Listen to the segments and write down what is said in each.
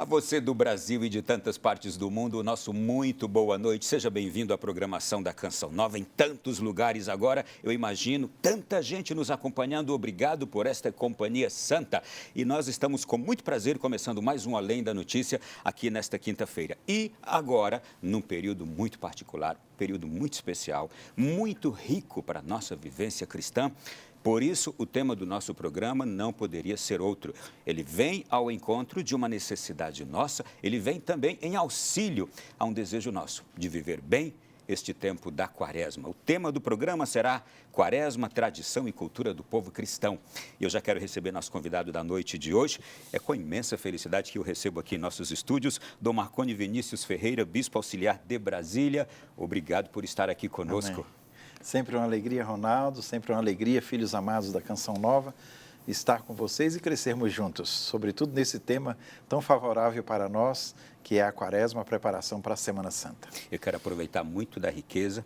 você do Brasil e de tantas partes do mundo, o nosso muito boa noite. Seja bem-vindo à programação da Canção Nova em tantos lugares agora. Eu imagino tanta gente nos acompanhando. Obrigado por esta companhia santa. E nós estamos com muito prazer começando mais um Além da Notícia aqui nesta quinta-feira. E agora, num período muito particular, período muito especial, muito rico para a nossa vivência cristã. Por isso, o tema do nosso programa não poderia ser outro. Ele vem ao encontro de uma necessidade nossa, ele vem também em auxílio a um desejo nosso de viver bem este tempo da Quaresma. O tema do programa será Quaresma, Tradição e Cultura do Povo Cristão. E eu já quero receber nosso convidado da noite de hoje. É com imensa felicidade que eu recebo aqui em nossos estúdios Dom Marconi Vinícius Ferreira, Bispo Auxiliar de Brasília. Obrigado por estar aqui conosco. Amém. Sempre uma alegria, Ronaldo, sempre uma alegria, filhos amados da Canção Nova, estar com vocês e crescermos juntos, sobretudo nesse tema tão favorável para nós, que é a Quaresma, a preparação para a Semana Santa. Eu quero aproveitar muito da riqueza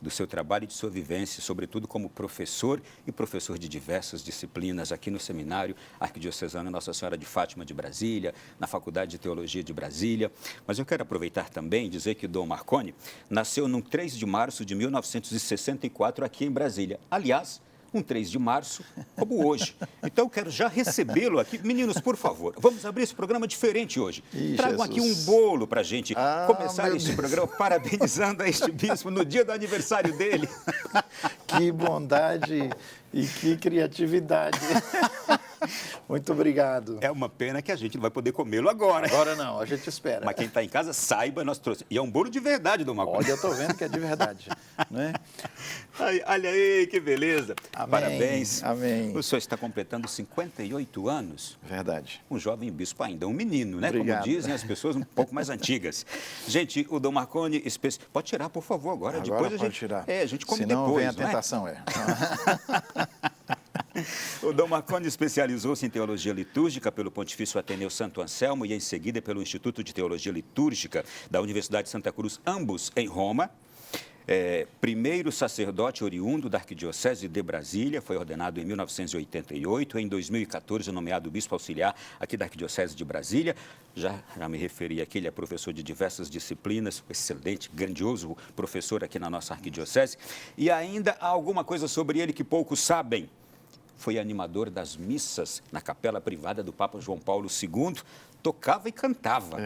do seu trabalho e de sua vivência, sobretudo como professor e professor de diversas disciplinas aqui no Seminário Arquidiocesano Nossa Senhora de Fátima de Brasília, na Faculdade de Teologia de Brasília. Mas eu quero aproveitar também e dizer que Dom Marconi nasceu no 3 de março de 1964 aqui em Brasília. Aliás, um 3 de março, como hoje. Então, eu quero já recebê-lo aqui. Meninos, por favor, vamos abrir esse programa diferente hoje. Tragam aqui um bolo para a gente começar este programa parabenizando a este bispo no dia do aniversário dele. Que bondade e que criatividade. Muito obrigado. É uma pena que a gente não vai poder comê-lo agora. Agora não, a gente espera. Mas quem está em casa, saiba, nós trouxemos. E é um bolo de verdade, Dom Marconi. Olha, eu estou vendo que é de verdade. Né? Olha aí, que beleza. Amém, parabéns. Amém. O senhor está completando 58 anos. Verdade. Um jovem bispo ainda, um menino, né? Obrigado. Como dizem as pessoas um pouco mais antigas. Gente, o Dom Marconi... Pode tirar, por favor, agora. Agora depois pode tirar. A gente come senão depois, vem a tentação, O Dom Marconi especializou-se em Teologia Litúrgica pelo Pontifício Ateneu Santo Anselmo e, em seguida, pelo Instituto de Teologia Litúrgica da Universidade de Santa Cruz, ambos em Roma. Primeiro sacerdote oriundo da Arquidiocese de Brasília, foi ordenado em 1988. Em 2014, nomeado Bispo Auxiliar aqui da Arquidiocese de Brasília. Já me referi aqui, ele é professor de diversas disciplinas, excelente, grandioso professor aqui na nossa Arquidiocese. E ainda há alguma coisa sobre ele que poucos sabem. Foi animador das missas na capela privada do Papa João Paulo II, tocava e cantava.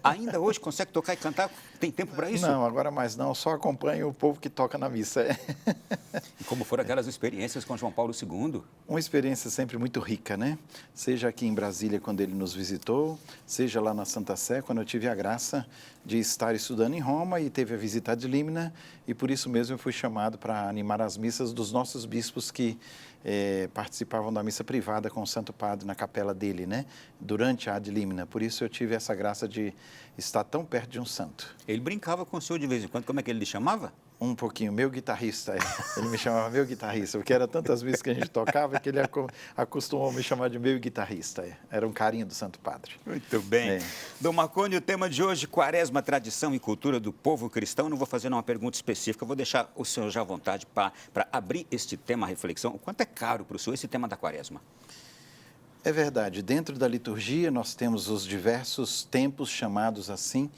Ainda hoje consegue tocar e cantar? Tem tempo para isso? Não, agora mais não, só acompanho o povo que toca na missa. E como foram aquelas experiências com João Paulo II? Uma experiência sempre muito rica, né? Seja aqui em Brasília, quando ele nos visitou, seja lá na Santa Sé, quando eu tive a graça de estar estudando em Roma e teve a visita de Límina, e por isso mesmo eu fui chamado para animar as missas dos nossos bispos que participavam da missa privada com o Santo Padre na capela dele, né? Durante a ad limina. Por isso eu tive essa graça de estar tão perto de um santo. Ele brincava com o senhor de vez em quando. Como é que ele lhe chamava? Um pouquinho, meu guitarrista. Ele me chamava meu guitarrista, porque era tantas vezes que a gente tocava que ele acostumou me chamar de meu guitarrista. Era um carinho do Santo Padre. Muito bem. Dom Marconi, o tema de hoje, Quaresma, Tradição e Cultura do Povo Cristão. Não vou fazer uma pergunta específica, vou deixar o senhor já à vontade para abrir este tema, a reflexão. O quanto é caro para o senhor esse tema da Quaresma? É verdade. Dentro da liturgia nós temos os diversos tempos chamados assim,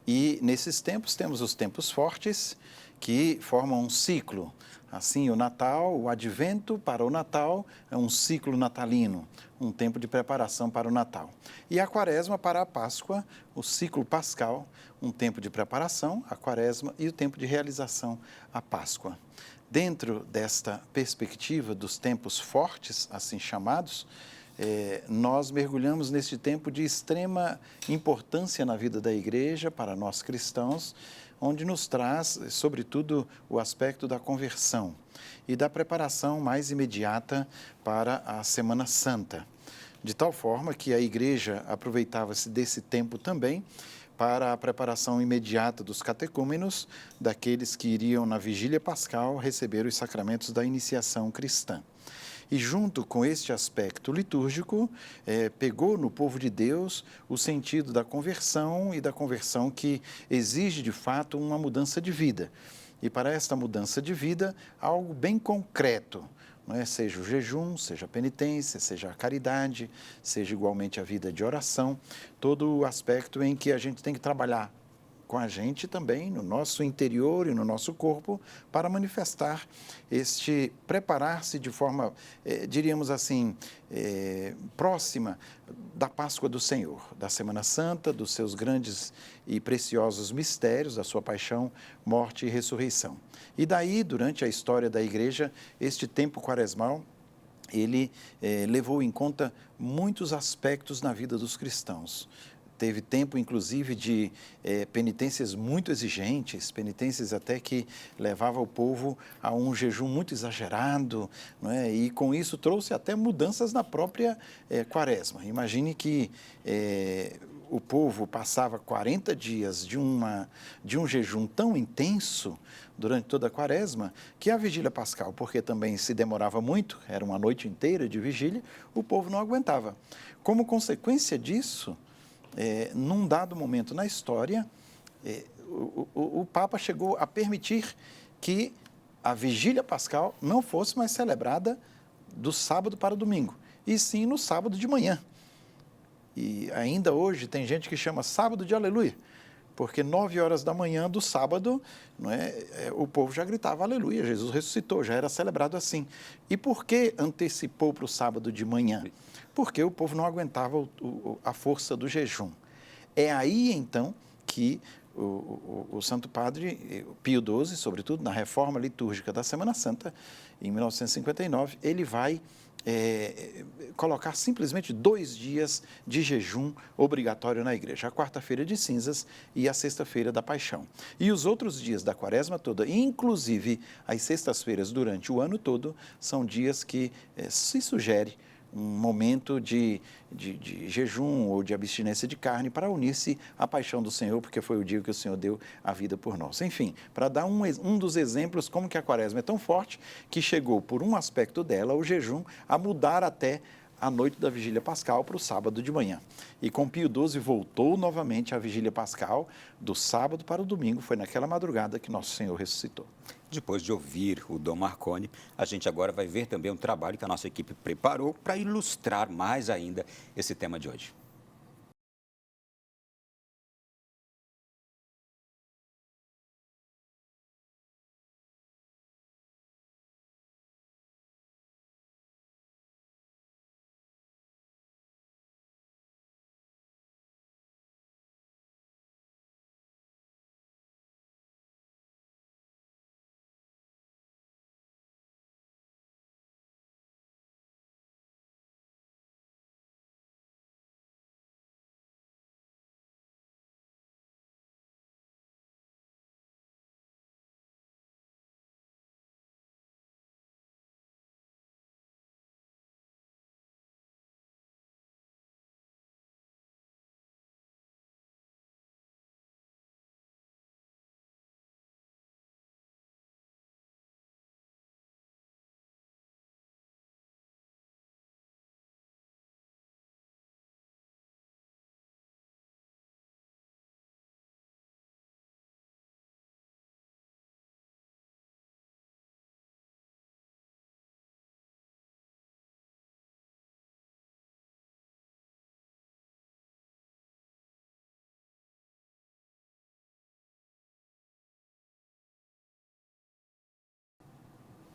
e nesses tempos temos os tempos fortes, que formam um ciclo. Assim, o Natal, o Advento para o Natal é um ciclo natalino, um tempo de preparação para o Natal. E a Quaresma para a Páscoa, o ciclo pascal, um tempo de preparação, a Quaresma, e o tempo de realização, a Páscoa. Dentro desta perspectiva dos tempos fortes, assim chamados, nós mergulhamos neste tempo de extrema importância na vida da igreja, para nós cristãos, onde nos traz, sobretudo, o aspecto da conversão e da preparação mais imediata para a Semana Santa. De tal forma que a igreja aproveitava-se desse tempo também para a preparação imediata dos catecúmenos, daqueles que iriam na vigília pascal receber os sacramentos da iniciação cristã. E junto com este aspecto litúrgico, pegou no povo de Deus o sentido da conversão e da conversão que exige, de fato, uma mudança de vida. E para esta mudança de vida, algo bem concreto, não é? Seja o jejum, seja a penitência, seja a caridade, seja igualmente a vida de oração, todo o aspecto em que a gente tem que trabalhar com a gente também, no nosso interior e no nosso corpo, para manifestar preparar-se de forma, diríamos assim, próxima da Páscoa do Senhor, da Semana Santa, dos seus grandes e preciosos mistérios, da sua paixão, morte e ressurreição. E daí, durante a história da igreja, este tempo quaresmal, ele levou em conta muitos aspectos na vida dos cristãos. Teve tempo, inclusive, de penitências muito exigentes, penitências até que levavam o povo a um jejum muito exagerado, não é? E com isso trouxe até mudanças na própria quaresma. Imagine que o povo passava 40 dias de um jejum tão intenso durante toda a quaresma, que a vigília pascal, porque também se demorava muito, era uma noite inteira de vigília, o povo não aguentava. Como consequência disso, num dado momento na história, o Papa chegou a permitir que a vigília pascal não fosse mais celebrada do sábado para o domingo, e sim no sábado de manhã. E ainda hoje tem gente que chama sábado de aleluia, porque 9 horas da manhã do sábado, não é, o povo já gritava aleluia, Jesus ressuscitou, já era celebrado assim. E por que antecipou para o sábado de manhã? Porque o povo não aguentava a força do jejum. É aí, então, que o Santo Padre Pio XII, sobretudo na reforma litúrgica da Semana Santa, em 1959, ele vai colocar simplesmente 2 dias de jejum obrigatório na igreja, a quarta-feira de cinzas e a sexta-feira da paixão. E os outros dias da quaresma toda, inclusive as sextas-feiras durante o ano todo, são dias que se sugere um momento de jejum ou de abstinência de carne para unir-se à paixão do Senhor, porque foi o dia que o Senhor deu a vida por nós. Enfim, para dar um dos exemplos como que a quaresma é tão forte que chegou, por um aspecto dela, o jejum, a mudar até a noite da vigília pascal para o sábado de manhã. E com Pio XII voltou novamente a vigília pascal do sábado para o domingo, foi naquela madrugada que nosso Senhor ressuscitou. Depois de ouvir o Dom Marconi, a gente agora vai ver também um trabalho que a nossa equipe preparou para ilustrar mais ainda esse tema de hoje.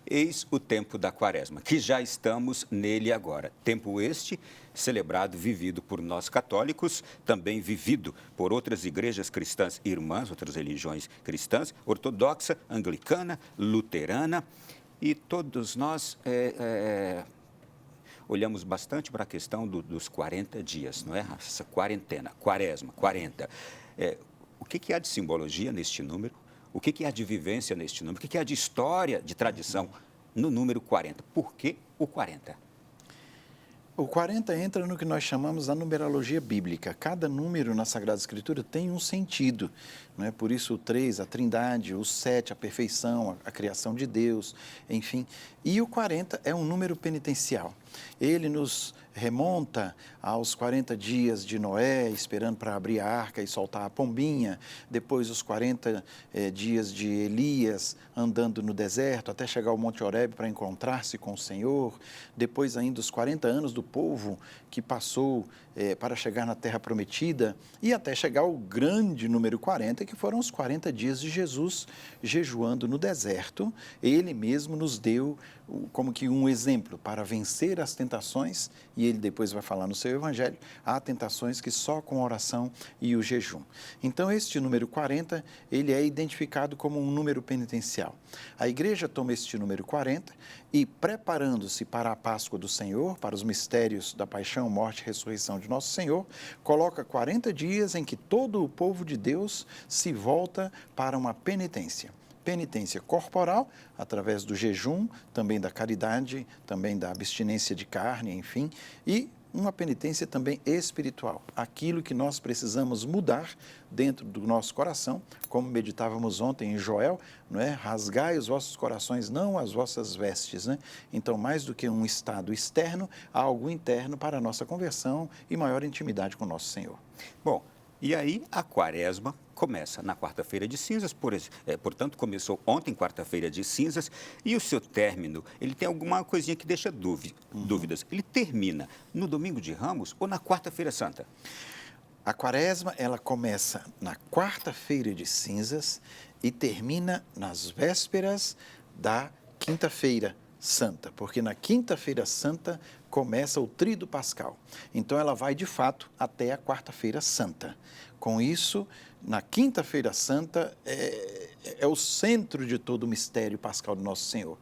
Eis o tempo da quaresma, que já estamos nele agora. Tempo este celebrado, vivido por nós católicos, também vivido por outras igrejas cristãs irmãs, outras religiões cristãs, ortodoxa, anglicana, luterana, e todos nós olhamos bastante para a questão dos 40 dias, não é? Essa quarentena, quaresma, 40. O que há de simbologia neste número? O que há de vivência neste número? O que há de história, de tradição no número 40? Por que o 40? O 40 entra no que nós chamamos a numerologia bíblica. Cada número na Sagrada Escritura tem um sentido, não é? Por isso o 3, a trindade, o 7, a perfeição, a criação de Deus, enfim. E o 40 é um número penitencial. Ele nos remonta aos 40 dias de Noé, esperando para abrir a arca e soltar a pombinha, depois os 40 dias de Elias andando no deserto, até chegar ao Monte Horebe para encontrar-se com o Senhor, depois ainda os 40 anos do povo que passou para chegar na Terra Prometida, e até chegar ao grande número 40, que foram os 40 dias de Jesus jejuando no deserto. Ele mesmo nos deu como que um exemplo para vencer as tentações, e ele depois vai falar no seu evangelho, há tentações que só com a oração e o jejum. Então, este número 40, ele é identificado como um número penitencial. A igreja toma este número 40 e, preparando-se para a Páscoa do Senhor, para os mistérios da paixão, morte e ressurreição de nosso Senhor, coloca 40 dias em que todo o povo de Deus se volta para uma penitência. Penitência corporal, através do jejum, também da caridade, também da abstinência de carne, enfim, e uma penitência também espiritual, aquilo que nós precisamos mudar dentro do nosso coração, como meditávamos ontem em Joel, não é? Rasgai os vossos corações, não as vossas vestes, né? Então, mais do que um estado externo, há algo interno para a nossa conversão e maior intimidade com o nosso Senhor. Bom, e aí a quaresma começa na quarta-feira de cinzas, portanto, começou ontem, quarta-feira de cinzas, e o seu término, ele tem alguma coisinha que deixa dúvidas. Ele termina no domingo de Ramos ou na quarta-feira santa? A quaresma, ela começa na quarta-feira de cinzas e termina nas vésperas da quinta-feira santa, porque na quinta-feira santa começa o tríduo pascal. Então, ela vai, de fato, até a quarta-feira santa. Com isso, na quinta-feira santa é o centro de todo o mistério pascal do Nosso Senhor.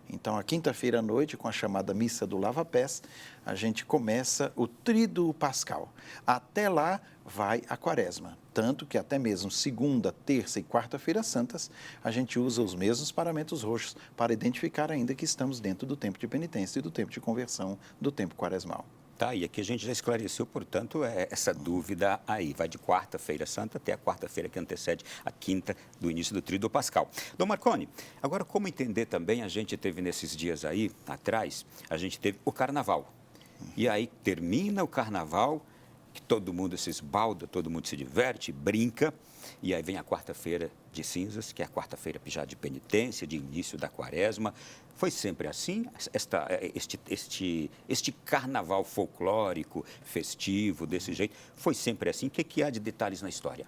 Então, a quinta-feira à noite, com a chamada Missa do Lava-Pés, a gente começa o tríduo pascal. Até lá vai a quaresma. Tanto que até mesmo segunda, terça e quarta-feira santas, a gente usa os mesmos paramentos roxos para identificar ainda que estamos dentro do tempo de penitência e do tempo de conversão, do tempo quaresmal. Tá, e aqui a gente já esclareceu, portanto, essa dúvida aí. Vai de quarta-feira santa até a quarta-feira que antecede a quinta do início do tríduo pascal. Dom Marconi, agora como entender também, a gente teve nesses dias aí, atrás, a gente teve o carnaval. E aí termina o carnaval, que todo mundo se esbalda, todo mundo se diverte, brinca, e aí vem a quarta-feira de cinzas, que é a quarta-feira já de penitência, de início da quaresma. Foi sempre assim? Este carnaval folclórico, festivo, desse jeito, foi sempre assim? O que há de detalhes na história?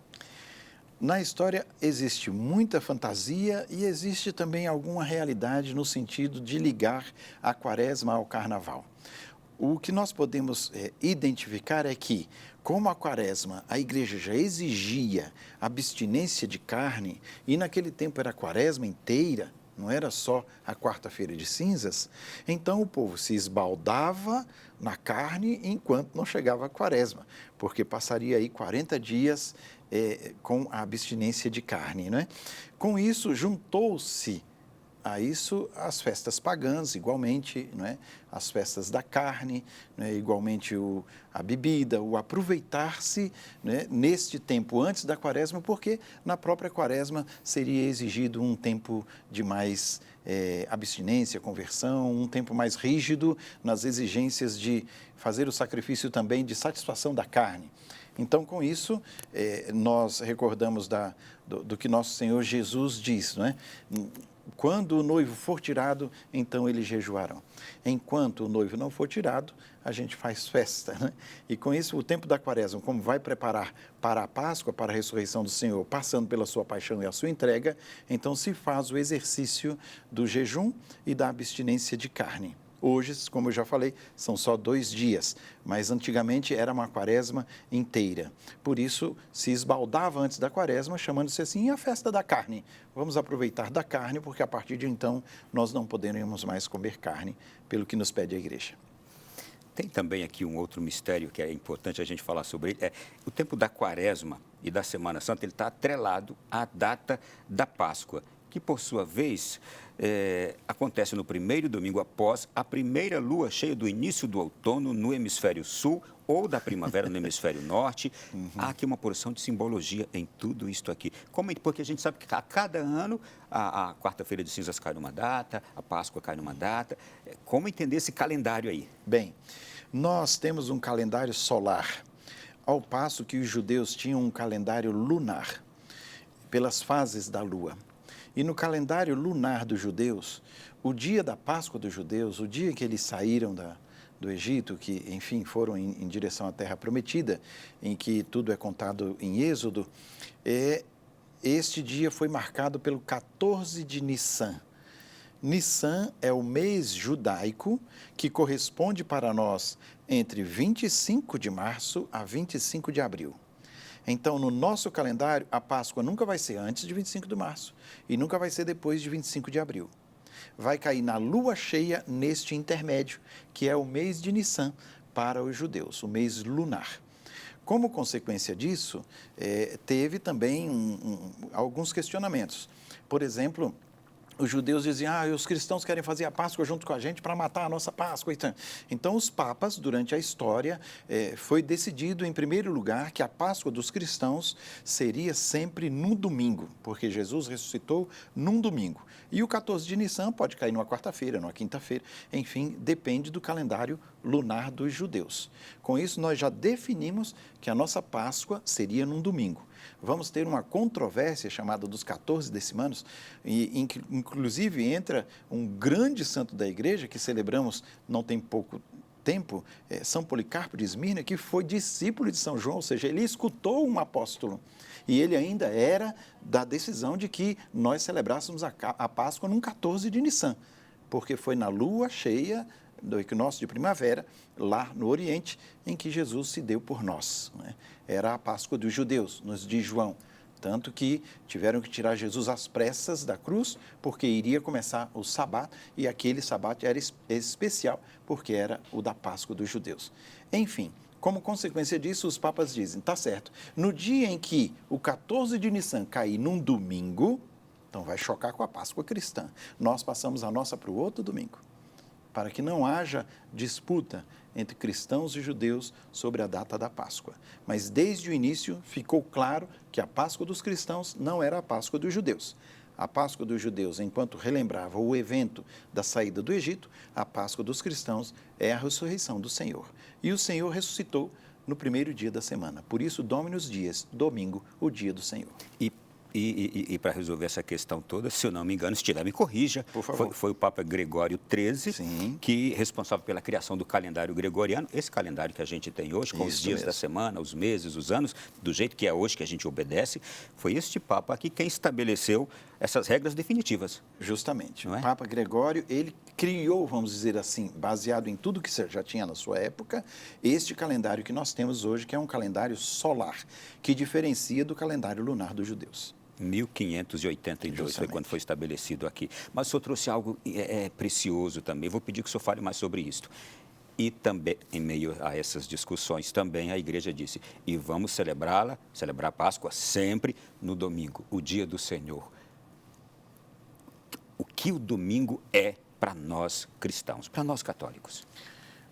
Na história existe muita fantasia e existe também alguma realidade no sentido de ligar a quaresma ao carnaval. O que nós podemos identificar é que, como a quaresma, a igreja já exigia abstinência de carne, e naquele tempo era a quaresma inteira, não era só a quarta-feira de cinzas, então o povo se esbaldava na carne enquanto não chegava a quaresma, porque passaria aí 40 dias com a abstinência de carne, não é? Com isso, juntou-se a isso as festas pagãs, igualmente, não é? As festas da carne, não é? Igualmente a bebida, o aproveitar-se, não é? Neste tempo antes da quaresma, porque na própria quaresma seria exigido um tempo de mais abstinência, conversão, um tempo mais rígido nas exigências de fazer o sacrifício também de satisfação da carne. Então, com isso, nós recordamos do que nosso Senhor Jesus diz, não é? Quando o noivo for tirado, então eles jejuarão. Enquanto o noivo não for tirado, a gente faz festa, né? E com isso, o tempo da quaresma, como vai preparar para a Páscoa, para a ressurreição do Senhor, passando pela sua paixão e a sua entrega, então se faz o exercício do jejum e da abstinência de carne. Hoje, como eu já falei, são só 2 dias, mas antigamente era uma quaresma inteira. Por isso, se esbaldava antes da quaresma, chamando-se assim a festa da carne. Vamos aproveitar da carne, porque a partir de então nós não poderemos mais comer carne, pelo que nos pede a igreja. Tem também aqui um outro mistério que é importante a gente falar sobre ele. O tempo da quaresma e da Semana Santa, ele está atrelado à data da Páscoa, que, por sua vez, acontece no primeiro domingo após a primeira lua cheia do início do outono no hemisfério sul, ou da primavera no hemisfério norte. Há aqui uma porção de simbologia em tudo isto aqui. Porque a gente sabe que a cada ano a quarta-feira de cinzas cai numa data, a Páscoa cai numa data. Como entender esse calendário aí? Bem, nós temos um calendário solar, ao passo que os judeus tinham um calendário lunar, pelas fases da lua. E no calendário lunar dos judeus, o dia da Páscoa dos judeus, o dia que eles saíram do Egito, que, enfim, foram em direção à Terra Prometida, em que tudo é contado em Êxodo, este dia foi marcado pelo 14 de Nissan. Nissan é o mês judaico que corresponde para nós entre 25 de março a 25 de abril. Então, no nosso calendário, a Páscoa nunca vai ser antes de 25 de março e nunca vai ser depois de 25 de abril. Vai cair na lua cheia neste intermédio, que é o mês de Nissan para os judeus, o mês lunar. Como consequência disso, teve também alguns questionamentos. Por exemplo, os judeus diziam, os cristãos querem fazer a Páscoa junto com a gente para matar a nossa Páscoa. Então, os papas, durante a história, foi decidido, em primeiro lugar, que a Páscoa dos cristãos seria sempre num domingo, porque Jesus ressuscitou num domingo. E o 14 de Nissan pode cair numa quarta-feira, numa quinta-feira, enfim, depende do calendário lunar dos judeus. Com isso, nós já definimos que a nossa Páscoa seria num domingo. Vamos ter uma controvérsia chamada dos 14 decimanos, e inclusive entra um grande santo da igreja que celebramos não tem pouco tempo, São Policarpo de Esmirna, que foi discípulo de São João, ou seja, ele escutou um apóstolo. E ele ainda era da decisão de que nós celebrássemos a Páscoa num 14 de Nissan, porque foi na lua cheia do equinócio de primavera, lá no Oriente, em que Jesus se deu por nós. Né? Era a Páscoa dos judeus, nos diz João. Tanto que tiveram que tirar Jesus às pressas da cruz, porque iria começar o sabat, e aquele sabat era especial, porque era o da Páscoa dos judeus. Enfim, como consequência disso, os papas dizem, tá certo, no dia em que o 14 de Nissan cair num domingo, então vai chocar com a Páscoa cristã. Nós passamos a nossa para o outro domingo, para que não haja disputa entre cristãos e judeus sobre a data da Páscoa. Mas desde o início ficou claro que a Páscoa dos cristãos não era a Páscoa dos judeus. A Páscoa dos judeus, enquanto relembrava o evento da saída do Egito, a Páscoa dos cristãos é a ressurreição do Senhor. E o Senhor ressuscitou no primeiro dia da semana. Por isso, Dominus Dies, domingo, o dia do Senhor. E para resolver essa questão toda, se eu não me engano, se tiver, me corrija, por favor. Foi o Papa Gregório XIII, Sim, que responsável pela criação do calendário gregoriano, esse calendário que a gente tem hoje, com os dias mesmo da semana, os meses, os anos, do jeito que é hoje, que a gente obedece, foi este Papa aqui quem estabeleceu essas regras definitivas. Justamente. Não é? O Papa Gregório, ele criou, vamos dizer assim, baseado em tudo que já tinha na sua época, este calendário que nós temos hoje, que é um calendário solar, que diferencia do calendário lunar dos judeus. 1582 Justamente. foi quando foi estabelecido aqui. Mas o senhor trouxe algo precioso também. Vou pedir que o senhor fale mais sobre isso. E também, em meio a essas discussões, também a igreja disse, e vamos celebrar a Páscoa sempre no domingo, o dia do Senhor. O que o domingo é para nós cristãos, para nós católicos?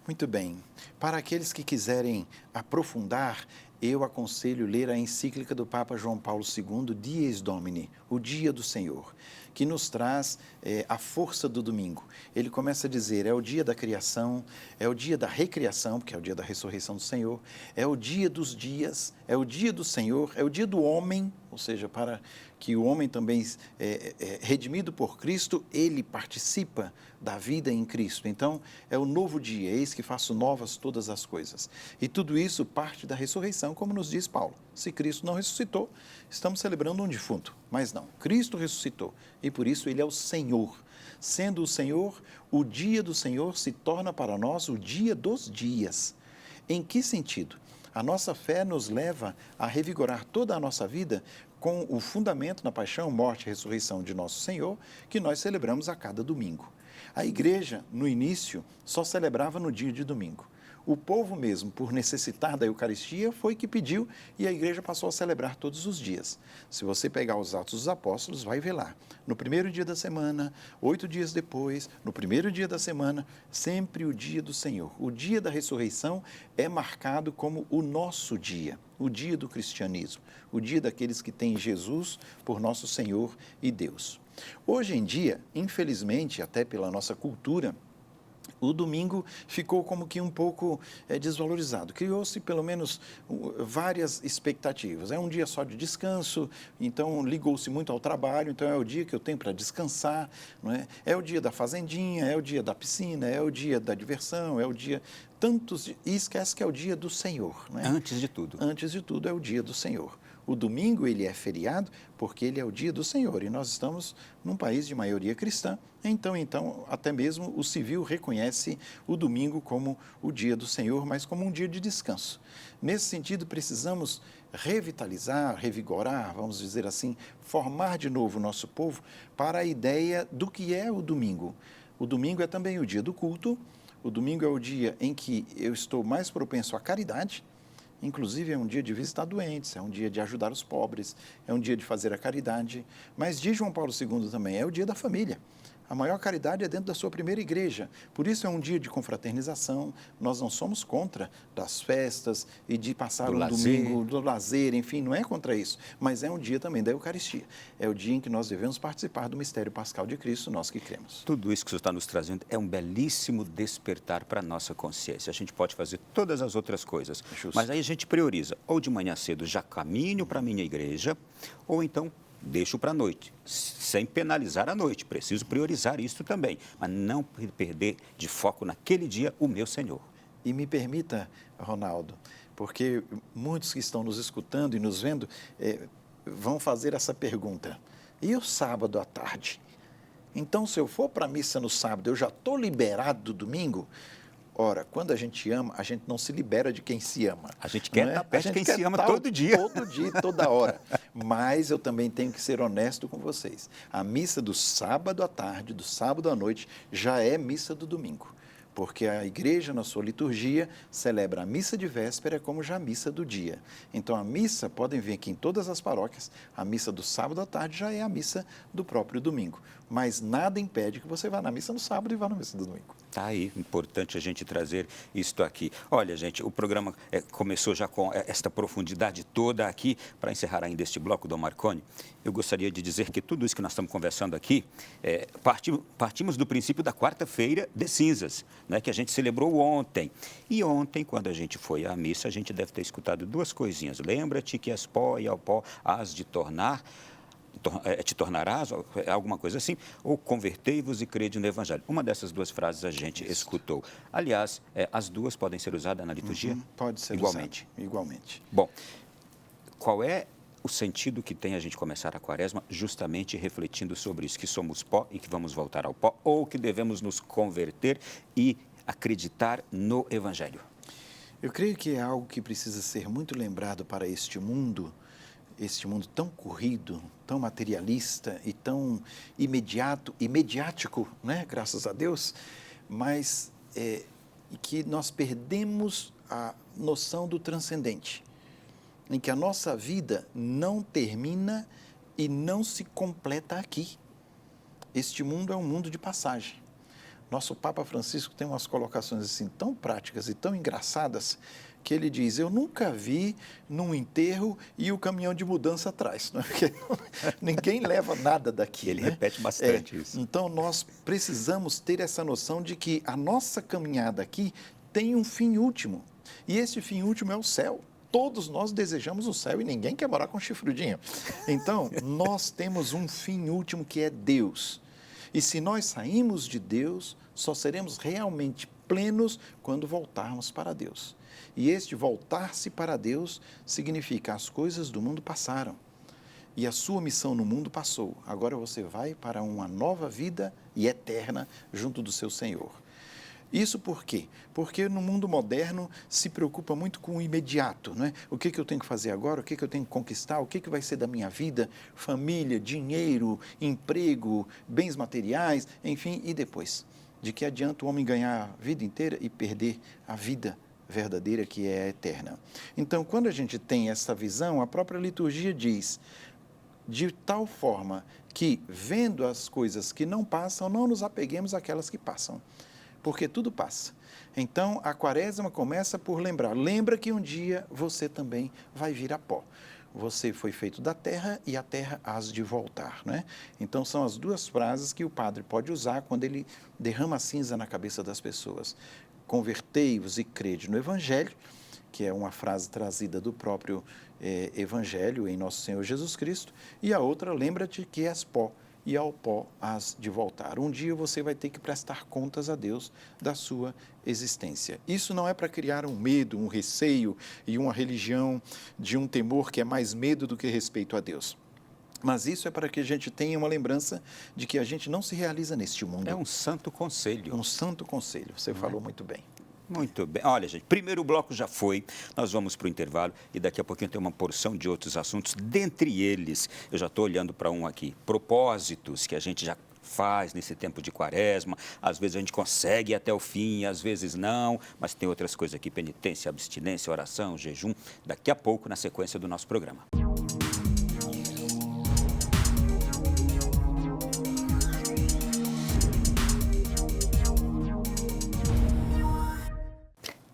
Muito bem. Para aqueles que quiserem aprofundar, eu aconselho ler a encíclica do Papa João Paulo II, Dies Domini, o Dia do Senhor, que nos traz a força do domingo. Ele começa a dizer, é o dia da criação, é o dia da recriação, porque é o dia da ressurreição do Senhor, é o dia dos dias, é o dia do Senhor, é o dia do homem, ou seja, para que o homem também, redimido por Cristo, ele participa da vida em Cristo. Então, é o novo dia, eis que faço novas todas as coisas. E tudo isso parte da ressurreição, como nos diz Paulo. Se Cristo não ressuscitou, estamos celebrando um defunto. Mas não, Cristo ressuscitou e por isso ele é o Senhor. Sendo o Senhor, o dia do Senhor se torna para nós o dia dos dias. Em que sentido? A nossa fé nos leva a revigorar toda a nossa vida com o fundamento na paixão, morte e ressurreição de nosso Senhor, que nós celebramos a cada domingo. A igreja, no início, só celebrava no dia de domingo. O povo mesmo, por necessitar da Eucaristia, foi que pediu e a igreja passou a celebrar todos os dias. Se você pegar os Atos dos Apóstolos, vai ver lá. No primeiro dia da semana, 8 dias depois, no primeiro dia da semana, sempre o dia do Senhor. O dia da ressurreição é marcado como o nosso dia, o dia do cristianismo, o dia daqueles que têm Jesus por nosso Senhor e Deus. Hoje em dia, infelizmente, até pela nossa cultura, o domingo ficou como que um pouco desvalorizado. Criou-se pelo menos várias expectativas. É um dia só de descanso, então ligou-se muito ao trabalho, então é o dia que eu tenho para descansar, não é? É o dia da fazendinha, é o dia da piscina, é o dia da diversão, é o dia... E esquece que é o dia do Senhor. Não é? Antes de tudo. Antes de tudo é o dia do Senhor. O domingo ele é feriado porque ele é o dia do Senhor e nós estamos num país de maioria cristã, então até mesmo o civil reconhece o domingo como o dia do Senhor, mas como um dia de descanso. Nesse sentido, precisamos revitalizar, revigorar, vamos dizer assim, formar de novo o nosso povo para a ideia do que é o domingo. O domingo é também o dia do culto, o domingo é o dia em que eu estou mais propenso à caridade. Inclusive, é um dia de visitar doentes, é um dia de ajudar os pobres, é um dia de fazer a caridade. Mas diz João Paulo II também, é o dia da família. A maior caridade é dentro da sua primeira igreja. Por isso é um dia de confraternização. Nós não somos contra das festas e de passar um domingo do lazer, enfim, não é contra isso. Mas é um dia também da Eucaristia. É o dia em que nós devemos participar do mistério pascal de Cristo, nós que cremos. Tudo isso que o senhor está nos trazendo é um belíssimo despertar para a nossa consciência. A gente pode fazer todas as outras coisas, mas aí a gente prioriza. Ou de manhã cedo já caminho para a minha igreja, ou então deixo para a noite, sem penalizar a noite. Preciso priorizar isso também, mas não perder de foco naquele dia o meu Senhor. E me permita, Ronaldo, porque muitos que estão nos escutando e nos vendo vão fazer essa pergunta. E o sábado à tarde? Então, se eu for para a missa no sábado, eu já estou liberado do domingo? Ora, quando a gente ama, a gente não se libera de quem se ama. A gente quer estar perto de quem se ama todo dia. Todo dia, toda hora. Mas eu também tenho que ser honesto com vocês. A missa do sábado à tarde, do sábado à noite, já é missa do domingo. Porque a igreja, na sua liturgia, celebra a missa de véspera como já a missa do dia. Então, a missa, podem ver aqui em todas as paróquias, a missa do sábado à tarde já é a missa do próprio domingo. Mas nada impede que você vá na missa no sábado e vá na missa do domingo. Está aí, importante a gente trazer isto aqui. Olha, gente, o programa começou já com esta profundidade toda aqui. Para encerrar ainda este bloco, Dom Marconi, eu gostaria de dizer que tudo isso que nós estamos conversando aqui, partimos do princípio da quarta-feira de cinzas, né, que a gente celebrou ontem. E ontem, quando a gente foi à missa, a gente deve ter escutado duas coisinhas. Lembra-te que és pó e ao pó has de tornar... te tornarás, alguma coisa assim, ou convertei-vos e crede no Evangelho. Uma dessas duas frases a gente escutou. Aliás, as duas podem ser usadas na liturgia? Pode ser igualmente. Igualmente. Bom, qual é o sentido que tem a gente começar a quaresma justamente refletindo sobre isso, que somos pó e que vamos voltar ao pó, ou que devemos nos converter e acreditar no Evangelho? Eu creio que é algo que precisa ser muito lembrado para este mundo tão corrido, tão materialista e tão imediático, né? Graças a Deus, mas que nós perdemos a noção do transcendente, em que a nossa vida não termina e não se completa aqui. Este mundo é um mundo de passagem. Nosso Papa Francisco tem umas colocações assim tão práticas e tão engraçadas que ele diz, eu nunca vi num enterro e o caminhão de mudança atrás, não é? Porque ninguém leva nada daqui. Ele né? repete bastante isso. Então, nós precisamos ter essa noção de que a nossa caminhada aqui tem um fim último, e esse fim último é o céu. Todos nós desejamos o céu e ninguém quer morar com chifrudinho. Então, nós temos um fim último que é Deus. E se nós saímos de Deus, só seremos realmente plenos quando voltarmos para Deus. E este voltar-se para Deus significa as coisas do mundo passaram e a sua missão no mundo passou. Agora você vai para uma nova vida e eterna junto do seu Senhor. Isso por quê? Porque no mundo moderno se preocupa muito com o imediato, não é? O que eu tenho que fazer agora, o que eu tenho que conquistar, o que vai ser da minha vida, família, dinheiro, emprego, bens materiais, enfim, e depois? De que adianta o homem ganhar a vida inteira e perder a vida verdadeira, que é a eterna. Então, quando a gente tem essa visão, a própria liturgia diz, de tal forma que, vendo as coisas que não passam, não nos apeguemos àquelas que passam, porque tudo passa. Então, a quaresma começa por lembra que um dia você também vai vir a pó. Você foi feito da terra e a terra hás de voltar, né? Então, são as duas frases que o padre pode usar quando ele derrama cinza na cabeça das pessoas. Convertei-vos e crede no Evangelho, que é uma frase trazida do próprio Evangelho em Nosso Senhor Jesus Cristo, e a outra, lembra-te que és pó, e ao pó hás de voltar. Um dia você vai ter que prestar contas a Deus da sua existência. Isso não é para criar um medo, um receio e uma religião de um temor que é mais medo do que respeito a Deus. Mas isso é para que a gente tenha uma lembrança de que a gente não se realiza neste mundo. É um santo conselho. Um santo conselho, você falou muito bem. Muito bem. Olha, gente, primeiro bloco já foi, nós vamos para o intervalo e daqui a pouquinho tem uma porção de outros assuntos. Dentre eles, eu já estou olhando para um aqui, propósitos que a gente já faz nesse tempo de quaresma. Às vezes a gente consegue ir até o fim, às vezes não, mas tem outras coisas aqui, penitência, abstinência, oração, jejum, daqui a pouco na sequência do nosso programa.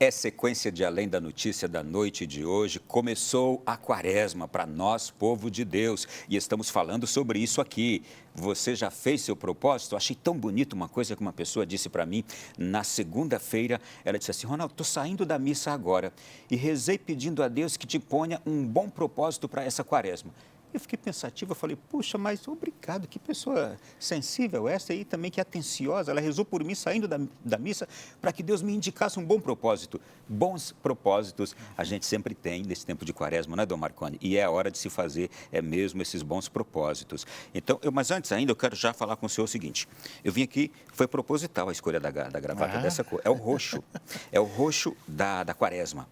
É sequência de Além da Notícia da noite de hoje. Começou a quaresma para nós, povo de Deus, e estamos falando sobre isso aqui. Você já fez seu propósito? Achei tão bonito uma coisa que uma pessoa disse para mim na segunda-feira. Ela disse assim: Ronaldo, estou saindo da missa agora e rezei pedindo a Deus que te ponha um bom propósito para essa quaresma. Eu fiquei pensativo, eu falei, puxa, mas obrigado, que pessoa sensível essa aí também, que atenciosa. Ela rezou por mim saindo da missa para que Deus me indicasse um bom propósito. Bons propósitos a gente sempre tem nesse tempo de quaresma, não é, Dom Marconi? E é a hora de se fazer mesmo esses bons propósitos. Então, mas antes ainda, eu quero já falar com o senhor o seguinte. Eu vim aqui, foi proposital a escolha da gravata dessa cor. É o roxo da quaresma.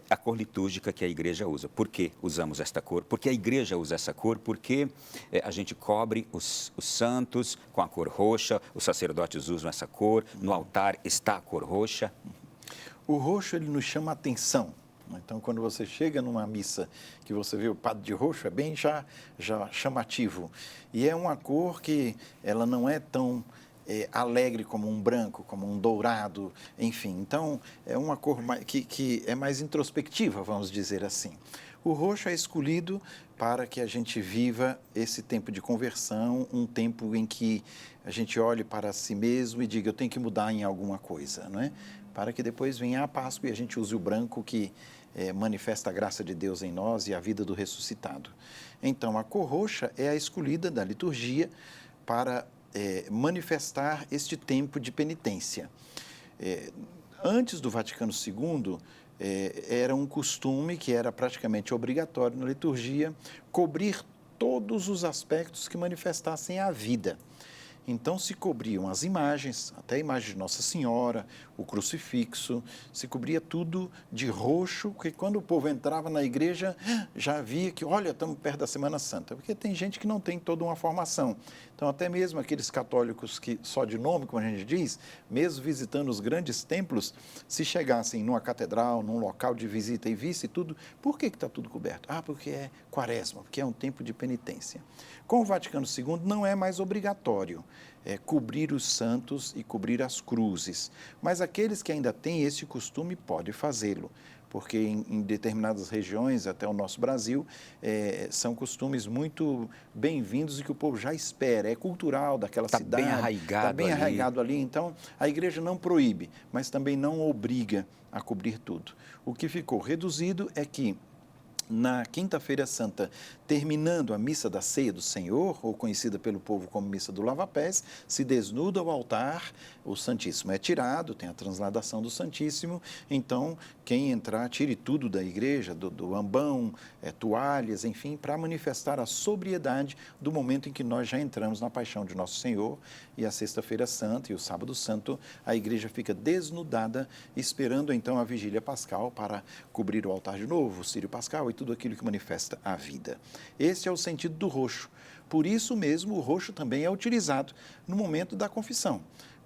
A cor litúrgica que a igreja usa. Por que usamos esta cor? Porque a igreja usa essa cor, porque a gente cobre os santos com a cor roxa, os sacerdotes usam essa cor, no altar está a cor roxa. O roxo, ele nos chama a atenção. Então, quando você chega numa missa que você vê o padre de roxo, é bem já chamativo. E é uma cor que ela não é tão alegre como um branco, como um dourado, enfim. Então, é uma cor que é mais introspectiva, vamos dizer assim. O roxo é escolhido para que a gente viva esse tempo de conversão, um tempo em que a gente olhe para si mesmo e diga, eu tenho que mudar em alguma coisa, não é? Para que depois venha a Páscoa e a gente use o branco que manifesta a graça de Deus em nós e a vida do ressuscitado. Então, a cor roxa é a escolhida da liturgia para manifestar este tempo de penitência. Antes do Vaticano II, era um costume que era praticamente obrigatório na liturgia cobrir todos os aspectos que manifestassem a vida. Então, se cobriam as imagens, até a imagem de Nossa Senhora, o crucifixo, se cobria tudo de roxo, porque quando o povo entrava na igreja, já via que, olha, estamos perto da Semana Santa, porque tem gente que não tem toda uma formação. Então, até mesmo aqueles católicos que, só de nome, como a gente diz, mesmo visitando os grandes templos, se chegassem numa catedral, num local de visita e visse tudo, por que está tudo coberto? Ah, porque é quaresma, porque é um tempo de penitência. Com o Vaticano II, não é mais obrigatório cobrir os santos e cobrir as cruzes, mas aqueles que ainda têm esse costume podem fazê-lo, porque em determinadas regiões, até o nosso Brasil, são costumes muito bem-vindos e que o povo já espera, é cultural daquela cidade. Está bem arraigado ali. Então, a igreja não proíbe, mas também não obriga a cobrir tudo. O que ficou reduzido é que, na Quinta-feira Santa, terminando a Missa da Ceia do Senhor, ou conhecida pelo povo como Missa do Lava-Pés, se desnuda o altar, o Santíssimo é tirado, tem a transladação do Santíssimo, então quem entrar, tire tudo da igreja, do ambão, toalhas, enfim, para manifestar a sobriedade do momento em que nós já entramos na paixão de Nosso Senhor, e a Sexta-feira Santa e o Sábado Santo, a igreja fica desnudada, esperando então a Vigília Pascal para cobrir o altar de novo, o Círio Pascal e tudo aquilo que manifesta a vida. Esse é o sentido do roxo. Por isso mesmo, o roxo também é utilizado no momento da confissão.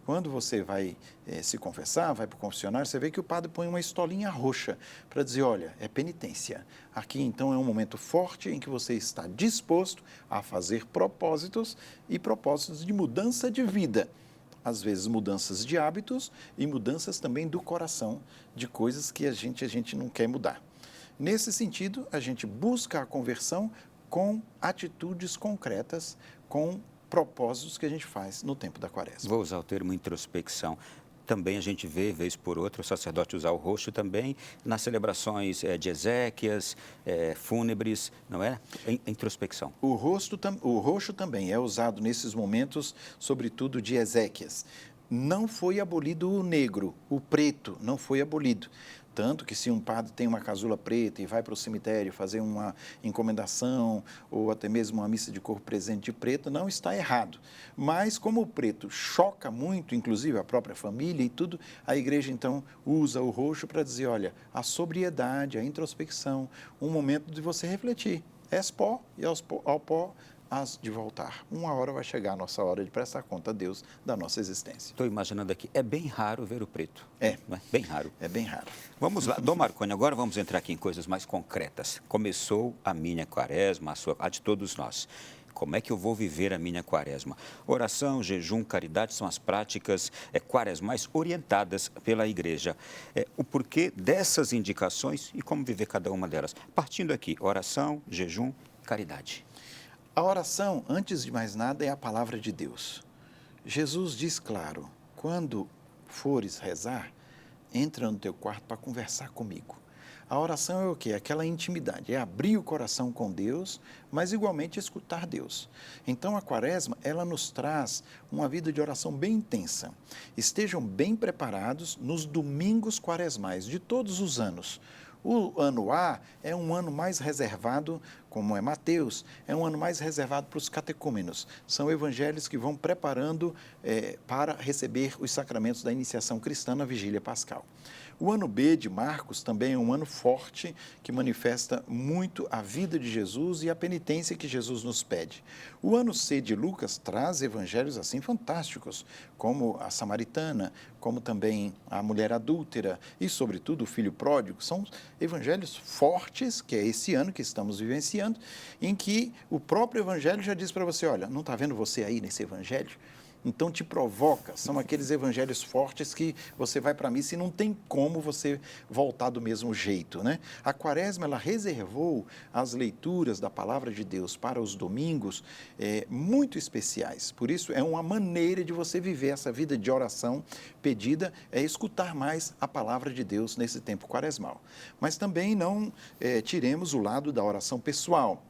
Quando você vai se confessar, vai para o confessionário, você vê que o padre põe uma estolinha roxa para dizer, olha, é penitência. Aqui, então, é um momento forte em que você está disposto a fazer propósitos e propósitos de mudança de vida. Às vezes, mudanças de hábitos e mudanças também do coração, de coisas que a gente não quer mudar. Nesse sentido, a gente busca a conversão com atitudes concretas, com propósitos que a gente faz no tempo da Quaresma. Vou usar o termo introspecção. Também a gente vê, vez por outra, o sacerdote usar o roxo também nas celebrações de exéquias, fúnebres, não é? Introspecção. O roxo também é usado nesses momentos, sobretudo de exéquias. Não foi abolido o negro, o preto não foi abolido. Tanto que se um padre tem uma casula preta e vai para o cemitério fazer uma encomendação ou até mesmo uma missa de corpo presente de preto, não está errado. Mas como o preto choca muito, inclusive a própria família e tudo, a igreja então usa o roxo para dizer, olha, a sobriedade, a introspecção, um momento de você refletir. És pó e ao pó hás de voltar. Uma hora vai chegar a nossa hora de prestar conta a Deus da nossa existência. Estou imaginando aqui, é bem raro ver o preto. Não é? Bem raro. É bem raro. Vamos lá, Dom Marconi, agora vamos entrar aqui em coisas mais concretas. Começou a minha quaresma, a de todos nós. Como é que eu vou viver a minha quaresma? Oração, jejum, caridade são as práticas quaresmais orientadas pela igreja. O porquê dessas indicações e como viver cada uma delas. Partindo aqui, oração, jejum, caridade. A oração, antes de mais nada, é a palavra de Deus. Jesus diz claro, quando fores rezar, entra no teu quarto para conversar comigo. A oração é o quê? Aquela intimidade, é abrir o coração com Deus, mas igualmente escutar Deus. Então a Quaresma, ela nos traz uma vida de oração bem intensa. Estejam bem preparados nos domingos quaresmais de todos os anos. O ano A é um ano mais reservado, como é Mateus, é um ano mais reservado para os catecúmenos. São evangelhos que vão preparando para receber os sacramentos da iniciação cristã na vigília pascal. O ano B de Marcos também é um ano forte que manifesta muito a vida de Jesus e a penitência que Jesus nos pede. O ano C de Lucas traz evangelhos assim fantásticos, como a samaritana, como também a mulher adúltera e, sobretudo, o filho pródigo. São evangelhos fortes, que é esse ano que estamos vivenciando, em que o próprio evangelho já diz para você, olha, não está vendo você aí nesse evangelho? Então te provoca, são aqueles evangelhos fortes que você vai para a missa e não tem como você voltar do mesmo jeito, né? A Quaresma, ela reservou as leituras da Palavra de Deus para os domingos muito especiais. Por isso, é uma maneira de você viver essa vida de oração pedida, é escutar mais a Palavra de Deus nesse tempo quaresmal. Mas também não tiremos o lado da oração pessoal,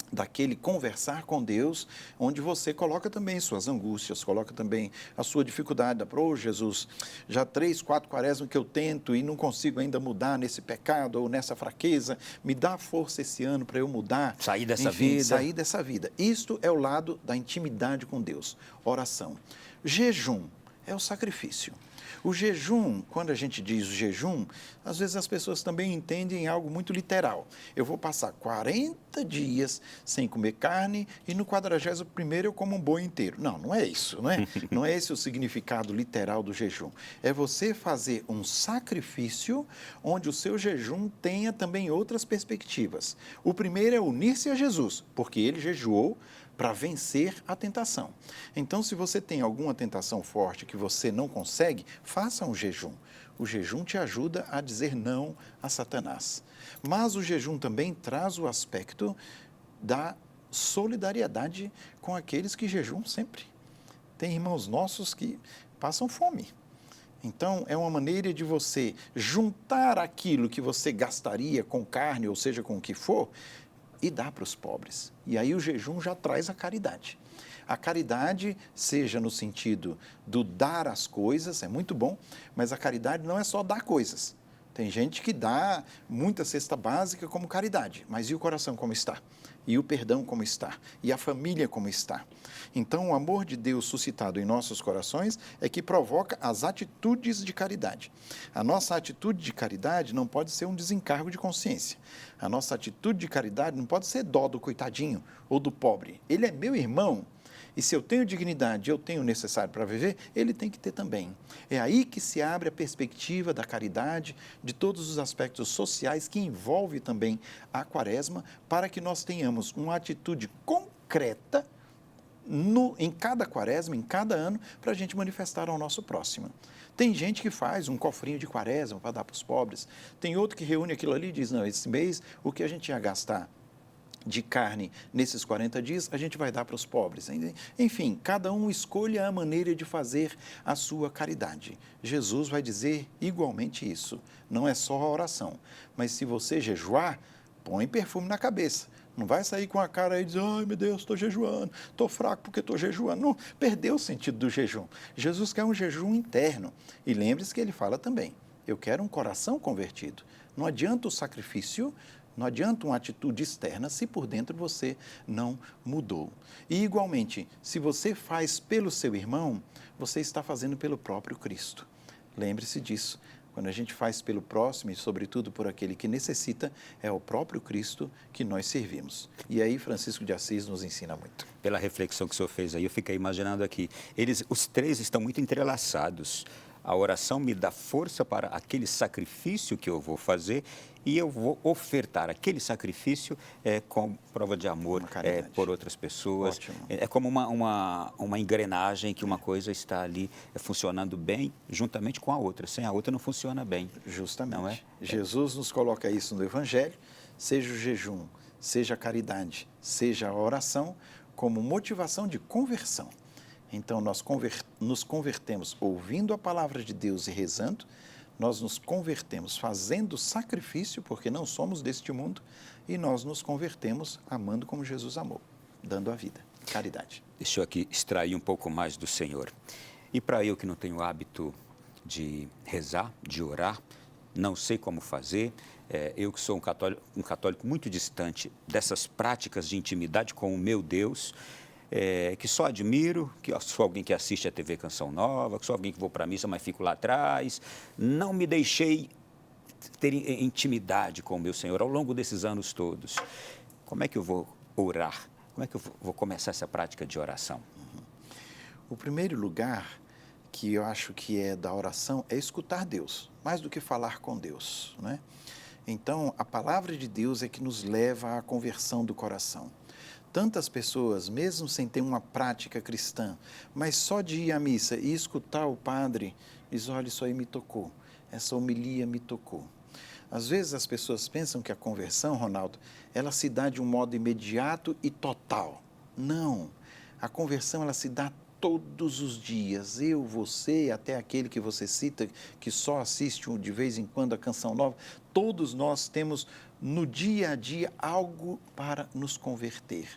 daquele conversar com Deus, onde você coloca também suas angústias, coloca também a sua dificuldade. Jesus, já 3, 4 quaresmas que eu tento e não consigo ainda mudar nesse pecado ou nessa fraqueza, me dá força esse ano para eu mudar. Sair dessa vida. Sair dessa vida. Isto é o lado da intimidade com Deus, oração. Jejum é o sacrifício. O jejum, quando a gente diz jejum, às vezes as pessoas também entendem algo muito literal. Eu vou passar 40 dias sem comer carne e no 41º eu como um boi inteiro. Não, não é isso, não é? Não é esse o significado literal do jejum. É você fazer um sacrifício onde o seu jejum tenha também outras perspectivas. O primeiro é unir-se a Jesus, porque ele jejuou para vencer a tentação. Então, se você tem alguma tentação forte que você não consegue, faça um jejum. O jejum te ajuda a dizer não a Satanás. Mas o jejum também traz o aspecto da solidariedade com aqueles que jejuam sempre. Tem irmãos nossos que passam fome. Então, é uma maneira de você juntar aquilo que você gastaria com carne, ou seja, com o que for, e dá para os pobres. E aí o jejum já traz a caridade. A caridade, seja no sentido do dar as coisas, é muito bom, mas a caridade não é só dar coisas. Tem gente que dá muita cesta básica como caridade, mas e o coração como está? E o perdão como está? E a família como está? Então, o amor de Deus suscitado em nossos corações é que provoca as atitudes de caridade. A nossa atitude de caridade não pode ser um desencargo de consciência. A nossa atitude de caridade não pode ser dó do coitadinho ou do pobre. Ele é meu irmão. E se eu tenho dignidade, eu tenho o necessário para viver, ele tem que ter também. É aí que se abre a perspectiva da caridade, de todos os aspectos sociais que envolve também a quaresma, para que nós tenhamos uma atitude concreta em cada quaresma, em cada ano, para a gente manifestar ao nosso próximo. Tem gente que faz um cofrinho de quaresma para dar para os pobres, tem outro que reúne aquilo ali e diz, não, esse mês o que a gente ia gastar de carne nesses 40 dias, a gente vai dar para os pobres. Enfim, cada um escolha a maneira de fazer a sua caridade. Jesus vai dizer igualmente isso. Não é só a oração, mas se você jejuar, põe perfume na cabeça. Não vai sair com a cara aí e dizer, ai meu Deus, estou jejuando, estou fraco porque estou jejuando. Não, perdeu o sentido do jejum. Jesus quer um jejum interno. E lembre-se que ele fala também, eu quero um coração convertido. Não adianta o sacrifício, não adianta uma atitude externa se por dentro você não mudou. E igualmente, se você faz pelo seu irmão, você está fazendo pelo próprio Cristo. Lembre-se disso. Quando a gente faz pelo próximo e, sobretudo, por aquele que necessita, é o próprio Cristo que nós servimos. E aí Francisco de Assis nos ensina muito. Pela reflexão que o senhor fez aí, eu fiquei imaginando aqui. Os três estão muito entrelaçados. A oração me dá força para aquele sacrifício que eu vou fazer e eu vou ofertar aquele sacrifício com prova de amor por outras pessoas. Ótimo. É como uma engrenagem que uma coisa está ali funcionando bem juntamente com a outra. Sem a outra não funciona bem. Justamente. Não é? Jesus nos coloca isso no Evangelho, seja o jejum, seja a caridade, seja a oração, como motivação de conversão. Então, nós nos convertemos ouvindo a palavra de Deus e rezando, nós nos convertemos fazendo sacrifício, porque não somos deste mundo, e nós nos convertemos amando como Jesus amou, dando a vida, caridade. Deixa eu aqui extrair um pouco mais do Senhor. E para eu que não tenho hábito de rezar, de orar, não sei como fazer, eu que sou um católico muito distante dessas práticas de intimidade com o meu Deus, que só admiro, que sou alguém que assiste a TV Canção Nova, que sou alguém que vou para a missa, mas fico lá atrás. Não me deixei ter intimidade com o meu Senhor ao longo desses anos todos. Como é que eu vou orar? Como é que eu vou começar essa prática de oração? O primeiro lugar que eu acho que é da oração é escutar Deus, mais do que falar com Deus, né? Então, a palavra de Deus é que nos leva à conversão do coração. Tantas pessoas, mesmo sem ter uma prática cristã, mas só de ir à missa e escutar o padre, diz, olha, isso aí me tocou, essa homilia me tocou. Às vezes as pessoas pensam que a conversão, Ronaldo, ela se dá de um modo imediato e total. Não, a conversão ela se dá todos os dias, eu, você, até aquele que você cita, que só assiste de vez em quando a Canção Nova, todos nós temos no dia a dia algo para nos converter.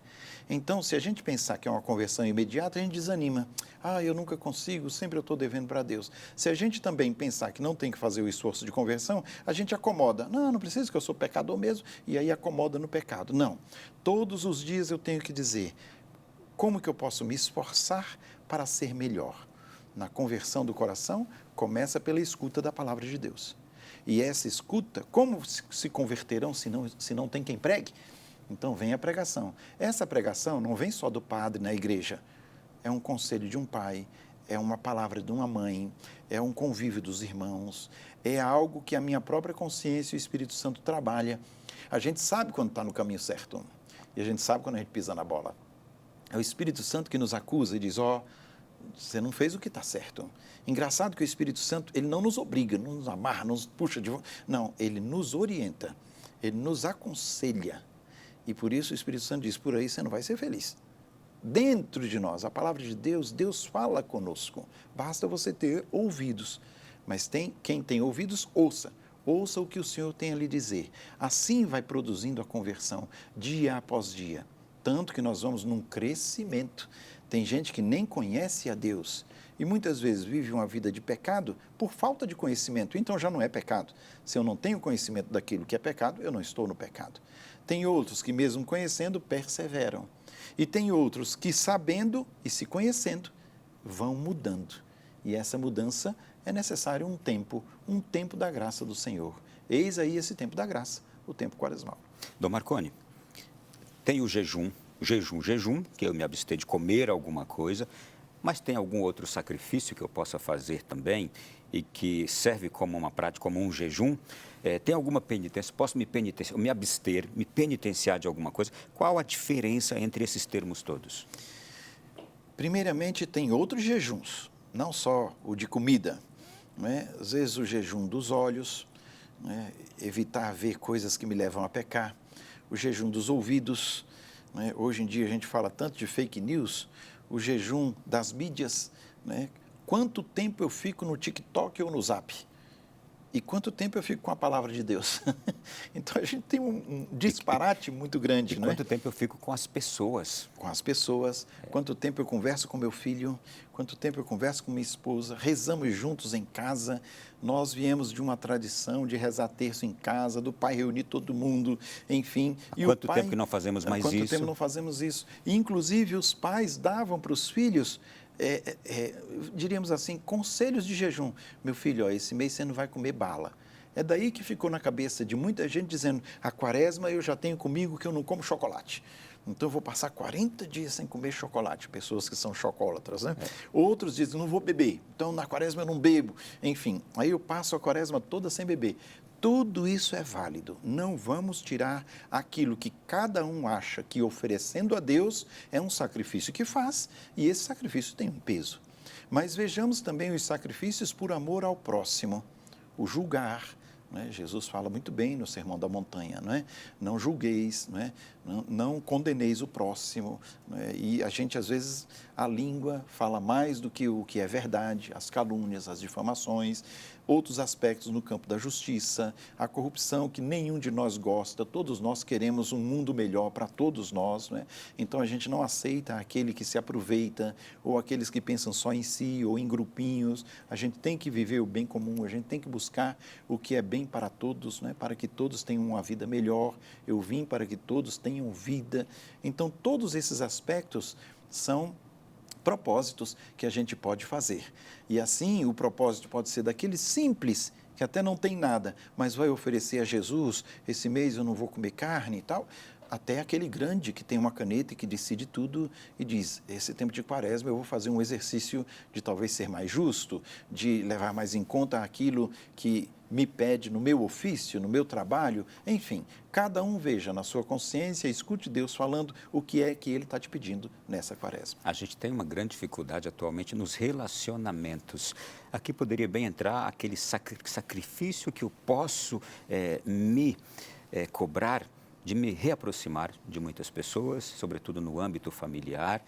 Então, se a gente pensar que é uma conversão imediata, a gente desanima. Ah, eu nunca consigo, sempre eu estou devendo para Deus. Se a gente também pensar que não tem que fazer o esforço de conversão, a gente acomoda. Não precisa, que eu sou pecador mesmo, e aí acomoda no pecado. Não, todos os dias eu tenho que dizer, como que eu posso me esforçar para ser melhor? Na conversão do coração, começa pela escuta da palavra de Deus. E essa escuta, como se converterão se não tem quem pregue? Então vem a pregação. Essa pregação não vem só do padre na igreja. É um conselho de um pai, é uma palavra de uma mãe, é um convívio dos irmãos, é algo que a minha própria consciência e o Espírito Santo trabalha. A gente sabe quando está no caminho certo e a gente sabe quando a gente pisa na bola. É o Espírito Santo que nos acusa e diz, você não fez o que está certo. Engraçado que o Espírito Santo, ele não nos obriga, não nos amarra, não nos puxa de volta. Não, ele nos orienta, ele nos aconselha. E por isso o Espírito Santo diz, por aí você não vai ser feliz. Dentro de nós, a palavra de Deus, Deus fala conosco. Basta você ter ouvidos. Mas quem tem ouvidos, ouça. Ouça o que o Senhor tem a lhe dizer. Assim vai produzindo a conversão, dia após dia. Tanto que nós vamos num crescimento. Tem gente que nem conhece a Deus e muitas vezes vive uma vida de pecado por falta de conhecimento. Então já não é pecado. Se eu não tenho conhecimento daquilo que é pecado, eu não estou no pecado. Tem outros que mesmo conhecendo, perseveram. E tem outros que sabendo e se conhecendo, vão mudando. E essa mudança é necessário um tempo da graça do Senhor. Eis aí esse tempo da graça, o tempo quaresmal. Dom Marconi, tem o jejum, jejum, que eu me abster de comer alguma coisa, mas tem algum outro sacrifício que eu possa fazer também e que serve como uma prática, como um jejum? Tem alguma penitência? Posso me penitenciar, me abster, me penitenciar de alguma coisa? Qual a diferença entre esses termos todos? Primeiramente, tem outros jejuns, não só o de comida, né? Às vezes o jejum dos olhos, né? Evitar ver coisas que me levam a pecar, o jejum dos ouvidos, né? Hoje em dia a gente fala tanto de fake news, o jejum das mídias, né? Quanto tempo eu fico no TikTok ou no Zap? E quanto tempo eu fico com a palavra de Deus? Então a gente tem um disparate muito grande, não é? Quanto tempo eu fico com as pessoas? Com as pessoas, quanto tempo eu converso com meu filho, quanto tempo eu converso com minha esposa, rezamos juntos em casa. Nós viemos de uma tradição de rezar terço em casa, do pai reunir todo mundo, enfim. Há quanto tempo que não fazemos mais isso? Quanto tempo não fazemos isso? E, inclusive, os pais davam para os filhos, diríamos assim, conselhos de jejum. Meu filho, ó, esse mês você não vai comer bala. É daí que ficou na cabeça de muita gente dizendo, a quaresma eu já tenho comigo que eu não como chocolate. Então eu vou passar 40 dias sem comer chocolate, pessoas que são chocólatras, né? Outros dizem, não vou beber, então na quaresma eu não bebo. Enfim, aí eu passo a quaresma toda sem beber. Tudo isso é válido. Não vamos tirar aquilo que cada um acha que oferecendo a Deus é um sacrifício que faz, e esse sacrifício tem um peso. Mas vejamos também os sacrifícios por amor ao próximo, o julgar. Né? Jesus fala muito bem no Sermão da Montanha, não é? Não julgueis, não é? Não condeneis o próximo. Não é? E a gente, às vezes, a língua fala mais do que o que é verdade, as calúnias, as difamações, outros aspectos no campo da justiça, a corrupção que nenhum de nós gosta, todos nós queremos um mundo melhor para todos nós, não é? Então a gente não aceita aquele que se aproveita ou aqueles que pensam só em si ou em grupinhos. A gente tem que viver o bem comum, a gente tem que buscar o que é bem para todos, né? Para que todos tenham uma vida melhor. Eu vim para que todos tenham vida. Então, todos esses aspectos são propósitos que a gente pode fazer. E assim, o propósito pode ser daquele simples, que até não tem nada, mas vai oferecer a Jesus, esse mês eu não vou comer carne e tal, até aquele grande que tem uma caneta e que decide tudo e diz, esse tempo de quaresma eu vou fazer um exercício de talvez ser mais justo, de levar mais em conta aquilo que me pede no meu ofício, no meu trabalho, enfim, cada um veja na sua consciência, escute Deus falando o que é que Ele está te pedindo nessa quaresma. A gente tem uma grande dificuldade atualmente nos relacionamentos. Aqui poderia bem entrar aquele sacrifício que eu posso me cobrar de me reaproximar de muitas pessoas, sobretudo no âmbito familiar,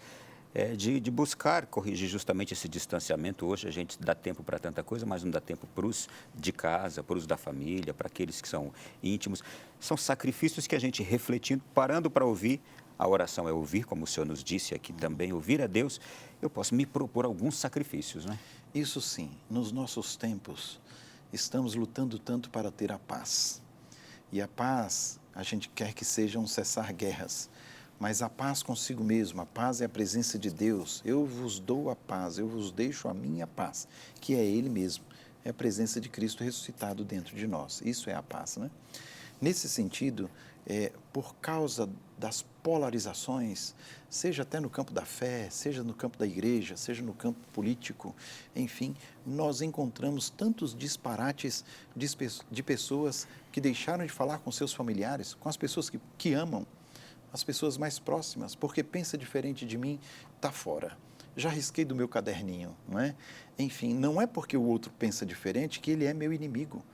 de buscar corrigir justamente esse distanciamento. Hoje a gente dá tempo para tanta coisa, mas não dá tempo para os de casa, para os da família, para aqueles que são íntimos. São sacrifícios que a gente refletindo, parando para ouvir, a oração é ouvir, como o Senhor nos disse aqui também, ouvir a Deus, eu posso me propor alguns sacrifícios, né? Isso sim, nos nossos tempos, estamos lutando tanto para ter a paz. E a paz, a gente quer que seja um cessar guerras. Mas a paz consigo mesmo, a paz é a presença de Deus. Eu vos dou a paz, eu vos deixo a minha paz, que é Ele mesmo. É a presença de Cristo ressuscitado dentro de nós. Isso é a paz, né? Nesse sentido, por causa das polarizações, seja até no campo da fé, seja no campo da igreja, seja no campo político, enfim, nós encontramos tantos disparates de pessoas que deixaram de falar com seus familiares, com as pessoas que amam, as pessoas mais próximas, porque pensa diferente de mim, está fora. Já risquei do meu caderninho, não é? Enfim, não é porque o outro pensa diferente que ele é meu inimigo.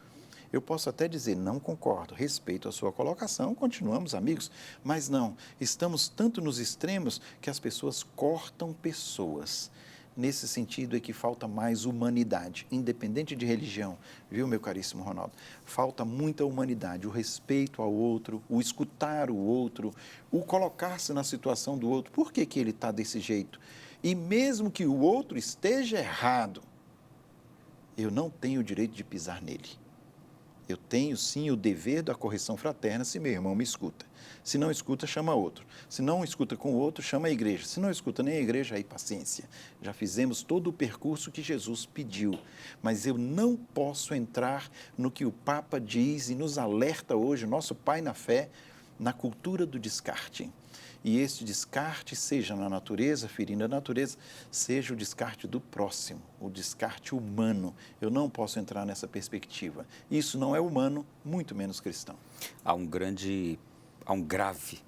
Eu posso até dizer, não concordo, respeito a sua colocação, continuamos amigos, mas não, estamos tanto nos extremos que as pessoas cortam pessoas. Nesse sentido é que falta mais humanidade, independente de religião, viu, meu caríssimo Ronaldo? Falta muita humanidade, o respeito ao outro, o escutar o outro, o colocar-se na situação do outro. Por que que ele está desse jeito? E mesmo que o outro esteja errado, eu não tenho o direito de pisar nele. Eu tenho, sim, o dever da correção fraterna se meu irmão me escuta. Se não escuta, chama outro. Se não escuta com o outro, chama a igreja. Se não escuta nem a igreja, aí paciência. Já fizemos todo o percurso que Jesus pediu. Mas eu não posso entrar no que o Papa diz e nos alerta hoje, nosso pai na fé, na cultura do descarte. e este descarte seja na natureza, ferindo a natureza, seja o descarte do próximo, o descarte humano. Eu não posso entrar nessa perspectiva. Isso não é humano, muito menos cristão. Há um grave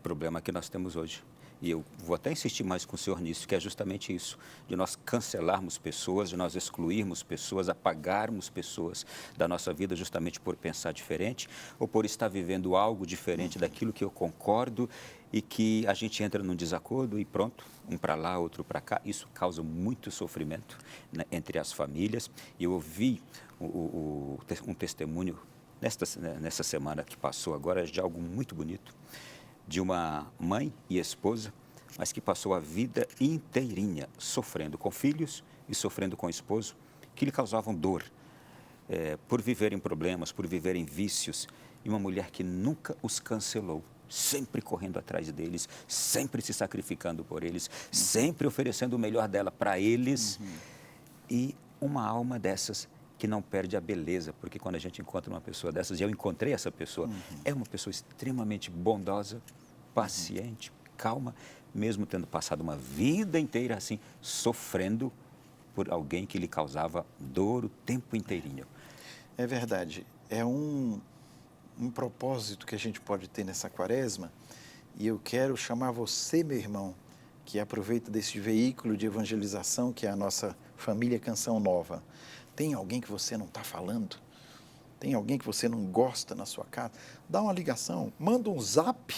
problema que nós temos hoje. E eu vou até insistir mais com o senhor nisso, que é justamente isso, de nós cancelarmos pessoas, de nós excluirmos pessoas, apagarmos pessoas da nossa vida justamente por pensar diferente ou por estar vivendo algo diferente daquilo que eu concordo e que a gente entra num desacordo e pronto, um para lá, outro para cá. Isso causa muito sofrimento, né, entre as famílias. E eu ouvi um testemunho nessa semana que passou agora de algo muito bonito, de uma mãe e esposa, mas que passou a vida inteirinha sofrendo com filhos e sofrendo com o esposo, que lhe causavam dor, por viverem problemas, por viverem vícios, e uma mulher que nunca os cancelou, sempre correndo atrás deles, sempre se sacrificando por eles, sempre oferecendo o melhor dela para eles, e uma alma dessas que não perde a beleza, porque quando a gente encontra uma pessoa dessas, e eu encontrei essa pessoa, é uma pessoa extremamente bondosa, paciente, calma, mesmo tendo passado uma vida inteira assim, sofrendo por alguém que lhe causava dor o tempo inteirinho. É verdade. É um propósito que a gente pode ter nessa quaresma, e eu quero chamar você, meu irmão, que aproveita desse veículo de evangelização que é a nossa família Canção Nova. Tem alguém que você não está falando? Tem alguém que você não gosta na sua casa? Dá uma ligação, manda um zap,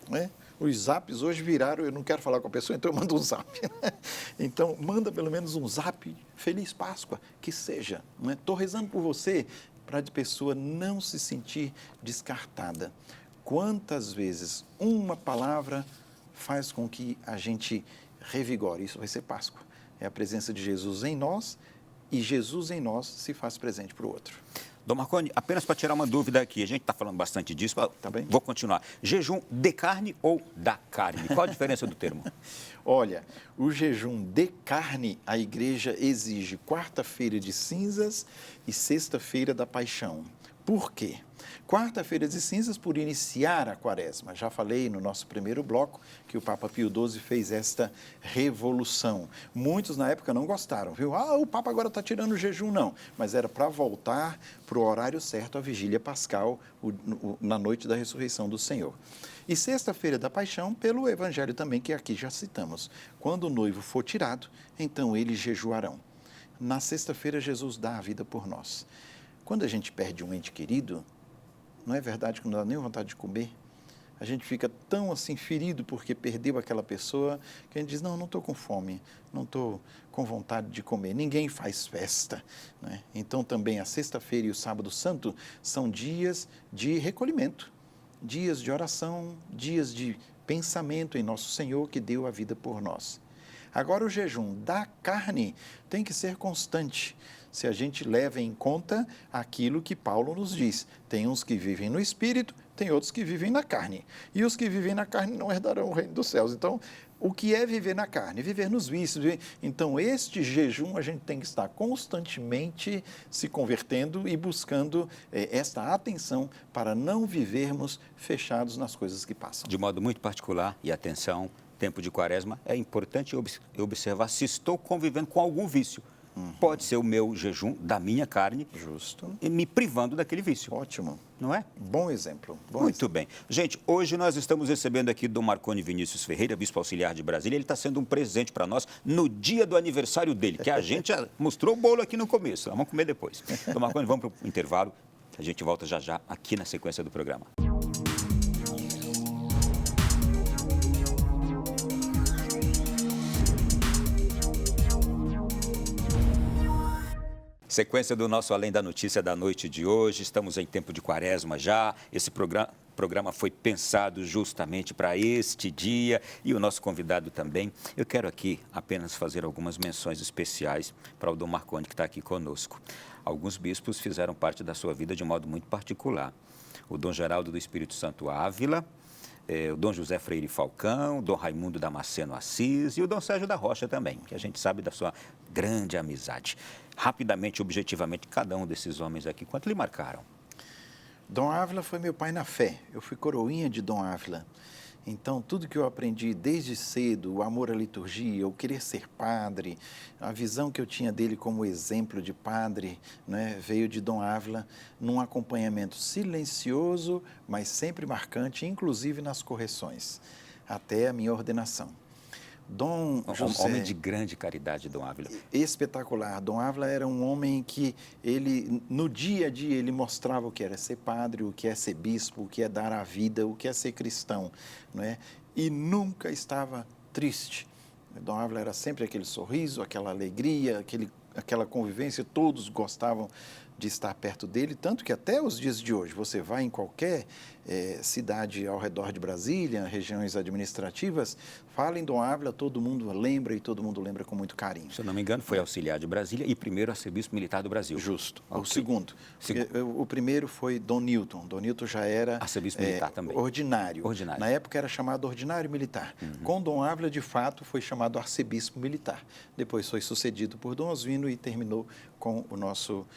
né? Os zaps hoje viraram, eu não quero falar com a pessoa, então eu mando um zap. Né? Então, manda pelo menos um zap, Feliz Páscoa, que seja. Estou rezando por você, para a pessoa não se sentir descartada. Quantas vezes uma palavra faz com que a gente revigore? Isso vai ser Páscoa. É a presença de Jesus em nós, e Jesus em nós se faz presente para o outro. Dom Marconi, apenas para tirar uma dúvida aqui, a gente está falando bastante disso, tá bem? Vou continuar. Jejum de carne ou da carne? Qual a diferença do termo? Olha, o jejum de carne, a igreja exige quarta-feira de cinzas e sexta-feira da paixão. Por quê? Quarta-feira de cinzas por iniciar a quaresma. Já falei no nosso primeiro bloco que o Papa Pio XII fez esta revolução. Muitos na época não gostaram, viu? O Papa agora está tirando o jejum, não. Mas era para voltar para o horário certo, a vigília pascal, na noite da ressurreição do Senhor. E sexta-feira da paixão, pelo evangelho também, que aqui já citamos. Quando o noivo for tirado, então eles jejuarão. Na sexta-feira, Jesus dá a vida por nós. Quando a gente perde um ente querido, não é verdade que não dá nem vontade de comer? A gente fica tão assim ferido porque perdeu aquela pessoa, que a gente diz, não estou com fome, não estou com vontade de comer. Ninguém faz festa, né? Então também a sexta-feira e o sábado santo são dias de recolhimento, dias de oração, dias de pensamento em nosso Senhor que deu a vida por nós. Agora o jejum da carne tem que ser constante, se a gente leva em conta aquilo que Paulo nos diz. Tem uns que vivem no Espírito, tem outros que vivem na carne. E os que vivem na carne não herdarão o reino dos céus. Então, o que é viver na carne? Viver nos vícios. Então, este jejum a gente tem que estar constantemente se convertendo e buscando esta atenção para não vivermos fechados nas coisas que passam. De modo muito particular, e atenção, tempo de quaresma, é importante observar se estou convivendo com algum vício. Pode ser o meu jejum da minha carne. Justo. E me privando daquele vício. Ótimo. Não é? Bom exemplo. Muito bem. Gente, hoje nós estamos recebendo aqui Dom Marconi Vinícius Ferreira, bispo auxiliar de Brasília. Ele está sendo um presente para nós no dia do aniversário dele, que a gente já mostrou o bolo aqui no começo. Vamos comer depois. Dom Marconi, vamos para o intervalo. A gente volta já já aqui na sequência do programa. Sequência do nosso Além da Notícia da noite de hoje. Estamos em tempo de quaresma já. Esse programa foi pensado justamente para este dia e o nosso convidado também. Eu quero aqui apenas fazer algumas menções especiais para o Dom Marconi, que está aqui conosco. Alguns bispos fizeram parte da sua vida de modo muito particular. O Dom Geraldo do Espírito Santo Ávila, o Dom José Freire Falcão, o Dom Raimundo Damasceno Assis e o Dom Sérgio da Rocha também, que a gente sabe da sua grande amizade. Rapidamente, objetivamente, cada um desses homens aqui, quanto lhe marcaram? Dom Ávila foi meu pai na fé. Eu fui coroinha de Dom Ávila. Então, tudo que eu aprendi desde cedo, o amor à liturgia, o querer ser padre, a visão que eu tinha dele como exemplo de padre, né, veio de Dom Ávila, num acompanhamento silencioso, mas sempre marcante, inclusive nas correções, até a minha ordenação. Dom José, homem de grande caridade, Dom Ávila. Espetacular. Dom Ávila era um homem que ele, no dia a dia, ele mostrava o que era ser padre, o que é ser bispo, o que é dar a vida, o que é ser cristão, não é? E nunca estava triste. Dom Ávila era sempre aquele sorriso, aquela alegria, aquela convivência, todos gostavam de estar perto dele, tanto que até os dias de hoje, você vai em qualquer cidade ao redor de Brasília, regiões administrativas, fala em Dom Ávila, todo mundo lembra e todo mundo lembra com muito carinho. Se eu não me engano, foi auxiliar de Brasília e primeiro arcebispo militar do Brasil. Justo. Okay. O segundo. O primeiro foi Dom Newton. Dom Newton já era arcebispo militar também. Ordinário. Na época era chamado ordinário militar. Com Dom Ávila, de fato, foi chamado arcebispo militar. Depois foi sucedido por Dom Oswino e terminou com o nosso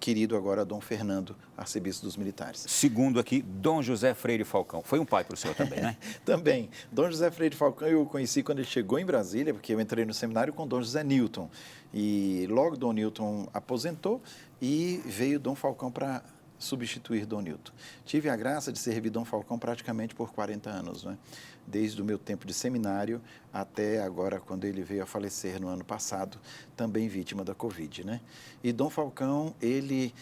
querido agora Dom Fernando, arcebispo dos militares. Segundo aqui, Dom José Freire Falcão. Foi um pai para o senhor também, né? Também. Dom José Freire Falcão eu o conheci quando ele chegou em Brasília, porque eu entrei no seminário com Dom José Newton. E logo Dom Newton aposentou e veio Dom Falcão para substituir Dom Newton. Tive a graça de servir Dom Falcão praticamente por 40 anos, né? Desde o meu tempo de seminário até agora, quando ele veio a falecer no ano passado, também vítima da Covid, né? E Dom Falcão, ele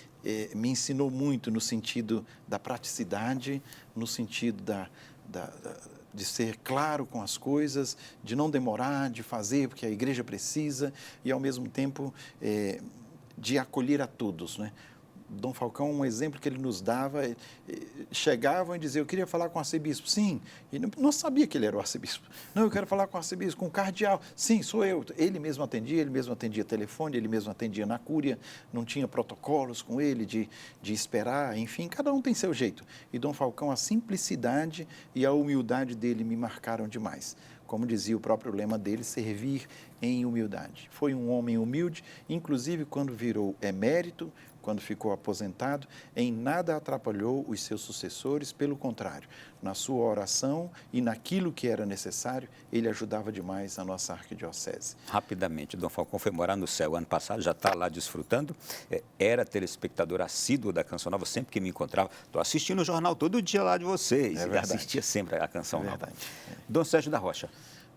me ensinou muito no sentido da praticidade, no sentido de ser claro com as coisas, de não demorar, de fazer porque a igreja precisa e, ao mesmo tempo, de acolher a todos, né? Dom Falcão, um exemplo que ele nos dava, chegavam e diziam, eu queria falar com o arcebispo. Sim, e não sabia que ele era o arcebispo. Não, eu quero falar com o arcebispo, com o cardeal. Sim, sou eu. Ele mesmo atendia telefone, ele mesmo atendia na cúria, não tinha protocolos com ele de esperar, enfim, cada um tem seu jeito. E Dom Falcão, a simplicidade e a humildade dele me marcaram demais. Como dizia o próprio lema dele, servir em humildade. Foi um homem humilde, inclusive quando virou emérito, quando ficou aposentado, em nada atrapalhou os seus sucessores, pelo contrário, na sua oração e naquilo que era necessário, ele ajudava demais a nossa arquidiocese. Rapidamente, Dom Falcão foi morar no céu ano passado, já está lá desfrutando, era telespectador assíduo da Canção Nova, sempre que me encontrava, estou assistindo o jornal todo dia lá de vocês, assistia sempre a Canção Nova. Dom Sérgio da Rocha.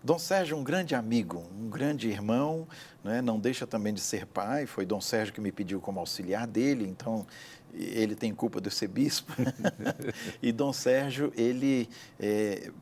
Dom Sérgio, um grande amigo, um grande irmão, né? Não deixa também de ser pai, foi Dom Sérgio que me pediu como auxiliar dele, então ele tem culpa de eu ser bispo. E Dom Sérgio, ele,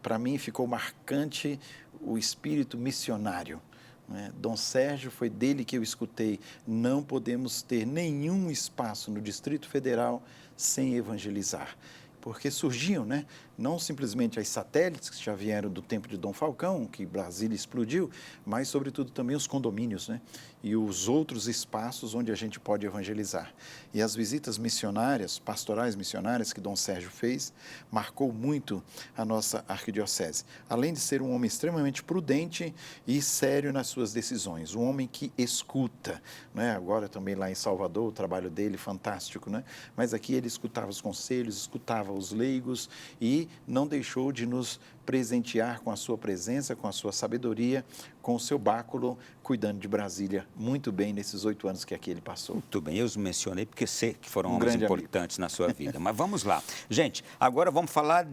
para mim, ficou marcante o espírito missionário. Né? Dom Sérgio, foi dele que eu escutei, não podemos ter nenhum espaço no Distrito Federal sem evangelizar. Porque surgiam, né? Não simplesmente as satélites que já vieram do tempo de Dom Falcão, que Brasília explodiu, mas, sobretudo, também os condomínios, né? E os outros espaços onde a gente pode evangelizar. E as visitas missionárias, pastorais missionárias que Dom Sérgio fez, marcou muito a nossa arquidiocese. Além de ser um homem extremamente prudente e sério nas suas decisões, um homem que escuta, né? Agora também lá em Salvador, o trabalho dele fantástico, né? Mas aqui ele escutava os conselhos, escutava os leigos e não deixou de nos presentear com a sua presença, com a sua sabedoria, com o seu báculo, cuidando de Brasília muito bem nesses 8 anos que aqui ele passou. Muito bem, eu os mencionei porque sei que foram homens importantes na sua vida. Mas vamos lá. Gente, agora vamos falar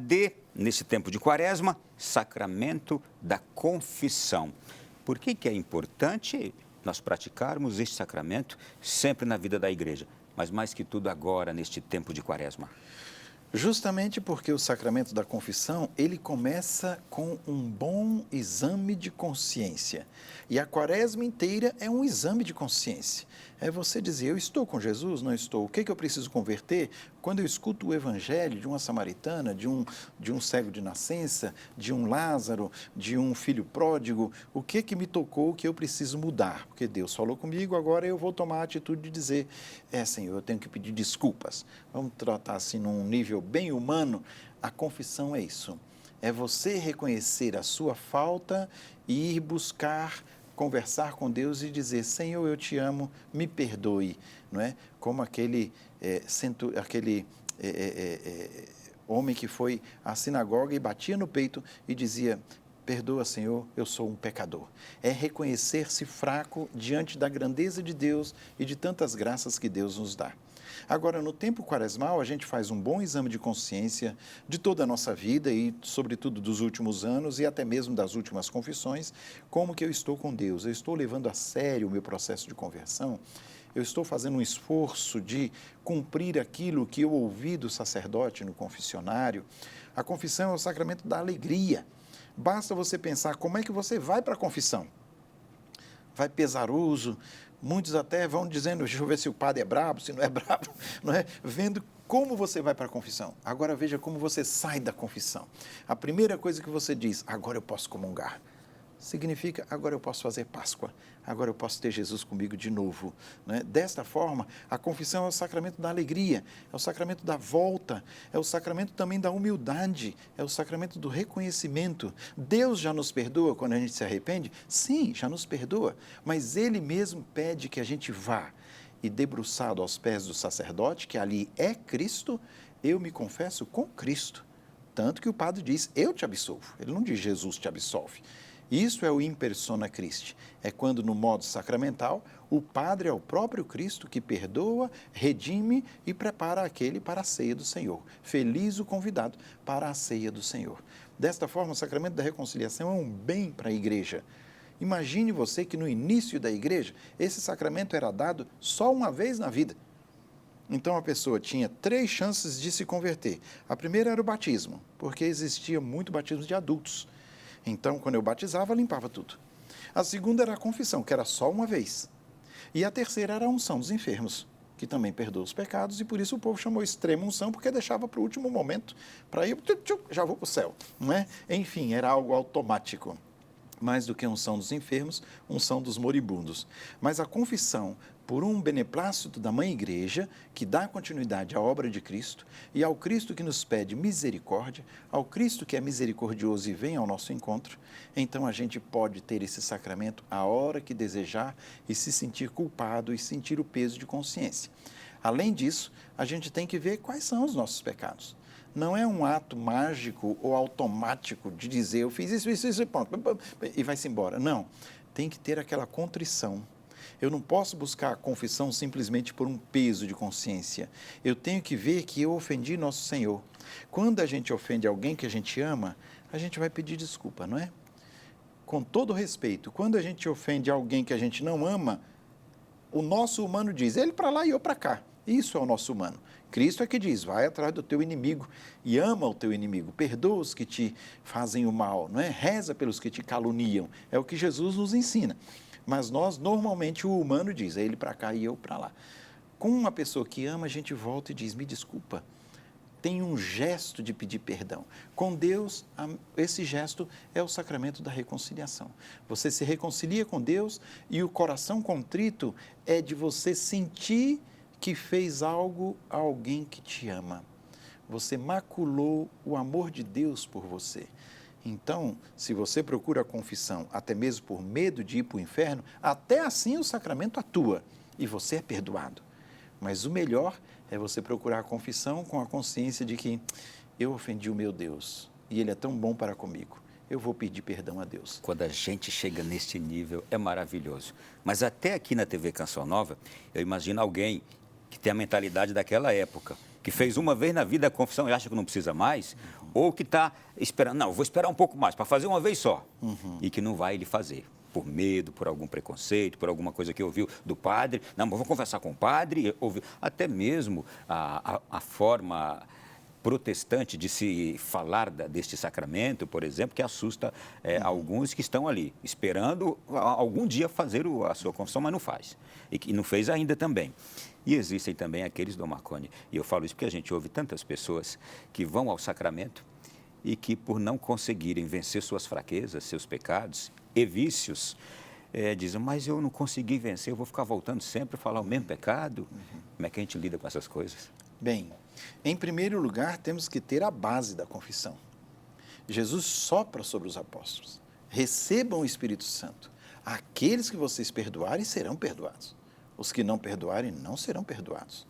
nesse tempo de Quaresma, sacramento da confissão. Por que é importante nós praticarmos este sacramento sempre na vida da igreja, mas mais que tudo agora, neste tempo de Quaresma? Justamente porque o sacramento da confissão, ele começa com um bom exame de consciência. E a Quaresma inteira é um exame de consciência. É você dizer, eu estou com Jesus, não estou? O que eu preciso converter? Quando eu escuto o evangelho de uma samaritana, de um cego de nascença, de um Lázaro, de um filho pródigo, o que me tocou que eu preciso mudar? Porque Deus falou comigo, agora eu vou tomar a atitude de dizer, Senhor, eu tenho que pedir desculpas. Vamos tratar assim num nível bem humano. A confissão é isso. É você reconhecer a sua falta e ir buscar conversar com Deus e dizer, Senhor, eu te amo, me perdoe, não é? Como aquele Homem que foi à sinagoga e batia no peito e dizia: perdoa, Senhor, eu sou um pecador. É reconhecer-se fraco diante da grandeza de Deus e de tantas graças que Deus nos dá. Agora, no tempo quaresmal, a gente faz um bom exame de consciência de toda a nossa vida e, sobretudo, dos últimos anos e até mesmo das últimas confissões, como que eu estou com Deus. Eu estou levando a sério o meu processo de conversão? Eu estou fazendo um esforço de cumprir aquilo que eu ouvi do sacerdote no confessionário? A confissão é o sacramento da alegria. Basta você pensar como é que você vai para a confissão. Vai pesaroso, muitos até vão dizendo: deixa eu ver se o padre é brabo, se não é brabo, não é? Vendo como você vai para a confissão. Agora veja como você sai da confissão. A primeira coisa que você diz: agora eu posso comungar. Significa, agora eu posso fazer Páscoa, agora eu posso ter Jesus comigo de novo. Né? Desta forma, a confissão é o sacramento da alegria, é o sacramento da volta, é o sacramento também da humildade, é o sacramento do reconhecimento. Deus já nos perdoa quando a gente se arrepende? Sim, já nos perdoa, mas Ele mesmo pede que a gente vá e, debruçado aos pés do sacerdote, que ali é Cristo, eu me confesso com Cristo. Tanto que o padre diz: eu te absolvo. Ele não diz: Jesus te absolve. Isso é o in persona Christi. É quando, no modo sacramental, o padre é o próprio Cristo que perdoa, redime e prepara aquele para a ceia do Senhor. Feliz o convidado para a ceia do Senhor. Desta forma, o sacramento da reconciliação é um bem para a igreja. Imagine você que no início da igreja, esse sacramento era dado só uma vez na vida. Então, a pessoa tinha 3 chances de se converter. A primeira era o batismo, porque existia muito batismo de adultos. Então, quando eu batizava, limpava tudo. A segunda era a confissão, que era só uma vez. E a terceira era a unção dos enfermos, que também perdoa os pecados, e por isso o povo chamou extrema unção, porque deixava para o último momento, para ir, já vou para o céu. Não é? Enfim, era algo automático. Mais do que unção dos enfermos, unção dos moribundos. Mas a confissão, por um beneplácito da Mãe Igreja, que dá continuidade à obra de Cristo, e ao Cristo que nos pede misericórdia, ao Cristo que é misericordioso e vem ao nosso encontro, então a gente pode ter esse sacramento a hora que desejar e se sentir culpado e sentir o peso de consciência. Além disso, a gente tem que ver quais são os nossos pecados. Não é um ato mágico ou automático de dizer: eu fiz isso, e pronto, e vai-se embora. Não, tem que ter aquela contrição. Eu não posso buscar a confissão simplesmente por um peso de consciência. Eu tenho que ver que eu ofendi nosso Senhor. Quando a gente ofende alguém que a gente ama, a gente vai pedir desculpa, não é? Com todo respeito, quando a gente ofende alguém que a gente não ama, o nosso humano diz: ele para lá e eu para cá. Isso é o nosso humano. Cristo é que diz: vai atrás do teu inimigo e ama o teu inimigo, perdoa os que te fazem o mal, não é? Reza pelos que te caluniam. É o que Jesus nos ensina. Mas nós, normalmente, o humano diz: é ele para cá e eu para lá. Com uma pessoa que ama, a gente volta e diz: me desculpa. Tem um gesto de pedir perdão. Com Deus, esse gesto é o sacramento da reconciliação. Você se reconcilia com Deus e o coração contrito é de você sentir que fez algo a alguém que te ama. Você maculou o amor de Deus por você. Então, se você procura a confissão, até mesmo por medo de ir para o inferno, até assim o sacramento atua e você é perdoado. Mas o melhor é você procurar a confissão com a consciência de que eu ofendi o meu Deus e Ele é tão bom para comigo. Eu vou pedir perdão a Deus. Quando a gente chega neste nível, é maravilhoso. Mas até aqui na TV Canção Nova, eu imagino alguém que tem a mentalidade daquela época, que fez uma vez na vida a confissão e acha que não precisa mais, ou que está esperando: não, vou esperar um pouco mais para fazer uma vez só, e que não vai lhe fazer, por medo, por algum preconceito, por alguma coisa que ouviu do padre. Não, mas vou conversar com o padre, ouviu. Até mesmo a forma protestante de se falar deste sacramento, por exemplo, que assusta alguns que estão ali, esperando algum dia fazer a sua confissão, mas não faz, e que não fez ainda também. E existem também aqueles, Dom Marconi, e eu falo isso porque a gente ouve tantas pessoas que vão ao sacramento e que, por não conseguirem vencer suas fraquezas, seus pecados e vícios, dizem: mas eu não consegui vencer, eu vou ficar voltando sempre a falar o mesmo pecado. Como é que a gente lida com essas coisas? Bem, em primeiro lugar, temos que ter a base da confissão. Jesus sopra sobre os apóstolos: recebam o Espírito Santo. Aqueles que vocês perdoarem serão perdoados. Os que não perdoarem não serão perdoados.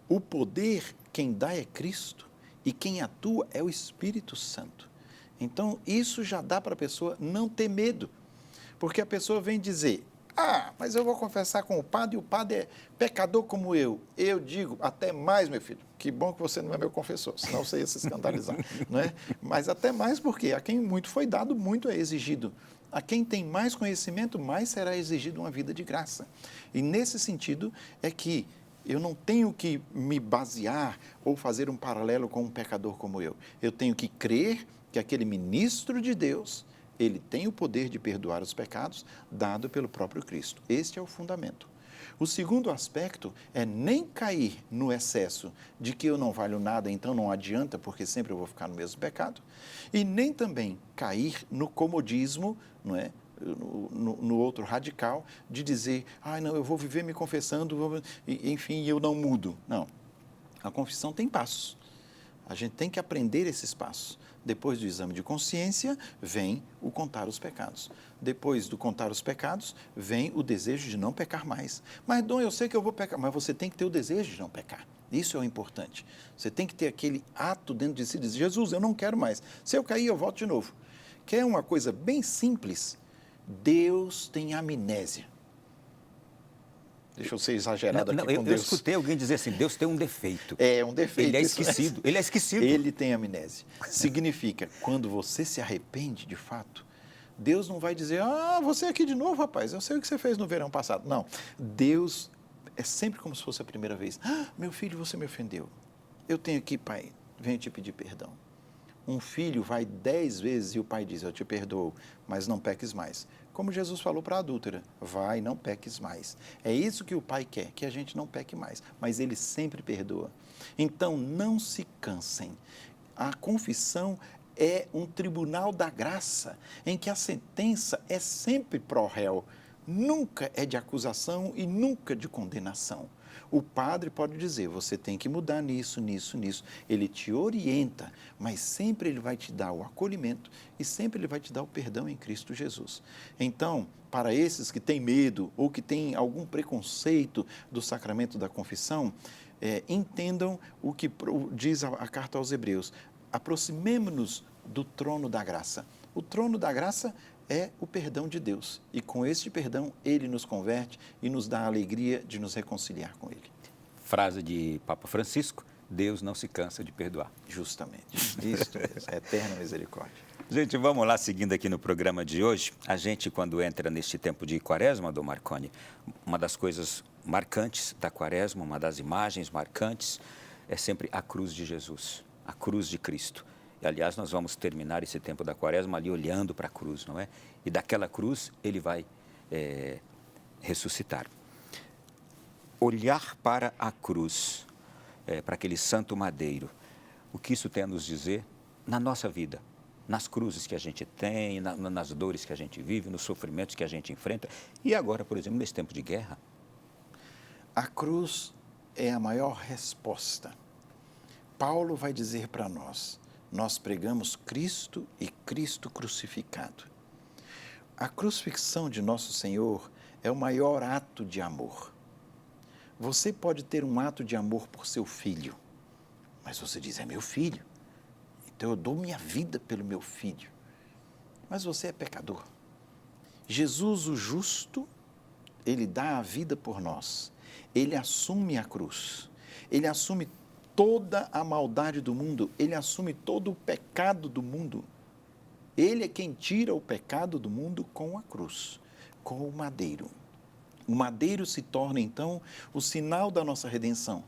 O poder, quem dá é Cristo. E quem atua é o Espírito Santo. Então, isso já dá para a pessoa não ter medo. Porque a pessoa vem dizer, mas eu vou confessar com o padre e o padre é pecador como eu. Eu digo, até mais, meu filho. Que bom que você não é meu confessor, senão você ia se escandalizar. Não é? Mas até mais porque a quem muito foi dado, muito é exigido. A quem tem mais conhecimento, mais será exigido uma vida de graça. E nesse sentido é que eu não tenho que me basear ou fazer um paralelo com um pecador como eu. Eu tenho que crer que aquele ministro de Deus, ele tem o poder de perdoar os pecados dado pelo próprio Cristo. Este é o fundamento. O segundo aspecto é nem cair no excesso de que eu não valho nada, então não adianta, porque sempre eu vou ficar no mesmo pecado, e nem também cair no comodismo, não é? No outro radical, de dizer, não, eu vou viver me confessando, enfim, eu não mudo. Não. A confissão tem passos. A gente tem que aprender esses passos. Depois do exame de consciência, vem o contar os pecados. Depois do contar os pecados, vem o desejo de não pecar mais. Mas, Dom, eu sei que eu vou pecar, mas você tem que ter o desejo de não pecar. Isso é o importante. Você tem que ter aquele ato dentro de si, de dizer, Jesus, eu não quero mais. Se eu cair, eu volto de novo. Que é uma coisa bem simples. Deus tem amnésia. Deixa eu ser exagerado aqui com Deus. Eu escutei alguém dizer assim, Deus tem um defeito. É um defeito. Ele é esquecido. Ele é esquecido. Ele tem amnésia. Significa, quando você se arrepende de fato, Deus não vai dizer, você aqui de novo, rapaz, eu sei o que você fez no verão passado. Não. Deus é sempre como se fosse a primeira vez. Meu filho, você me ofendeu. Eu tenho aqui, pai, venho te pedir perdão. Um filho vai 10 vezes e o pai diz, eu te perdoo, mas não peques mais. Como Jesus falou para a adúltera, vai, não peques mais. É isso que o pai quer, que a gente não peque mais, mas ele sempre perdoa. Então, não se cansem. A confissão é um tribunal da graça, em que a sentença é sempre pró réu, nunca é de acusação e nunca de condenação. O padre pode dizer, você tem que mudar nisso, nisso, nisso. Ele te orienta, mas sempre ele vai te dar o acolhimento e sempre ele vai te dar o perdão em Cristo Jesus. Então, para esses que têm medo ou que têm algum preconceito do sacramento da confissão, entendam o que diz a carta aos Hebreus. Aproximemo-nos do trono da graça. O trono da graça é o perdão de Deus. E com este perdão, Ele nos converte e nos dá a alegria de nos reconciliar com Ele. Frase de Papa Francisco, Deus não se cansa de perdoar. Justamente. Isso mesmo, eterna misericórdia. Gente, vamos lá, seguindo aqui no programa de hoje. A gente, quando entra neste tempo de quaresma, Dom Marconi, uma das coisas marcantes da quaresma, uma das imagens marcantes, é sempre a cruz de Jesus, a cruz de Cristo. E, aliás, nós vamos terminar esse tempo da quaresma ali olhando para a cruz, não é? E daquela cruz ele vai ressuscitar. Olhar para a cruz, para aquele santo madeiro, o que isso tem a nos dizer na nossa vida, nas cruzes que a gente tem, nas dores que a gente vive, nos sofrimentos que a gente enfrenta. E agora, por exemplo, nesse tempo de guerra. A cruz é a maior resposta. Paulo vai dizer para nós, nós pregamos Cristo e Cristo crucificado. A crucifixão de Nosso Senhor é o maior ato de amor. Você pode ter um ato de amor por seu filho, mas você diz, é meu filho, então eu dou minha vida pelo meu filho. Mas você é pecador. Jesus, o justo, ele dá a vida por nós. Ele assume a cruz. Ele assume toda a maldade do mundo, ele assume todo o pecado do mundo. Ele é quem tira o pecado do mundo com a cruz, com o madeiro. O madeiro se torna, então, o sinal da nossa redenção.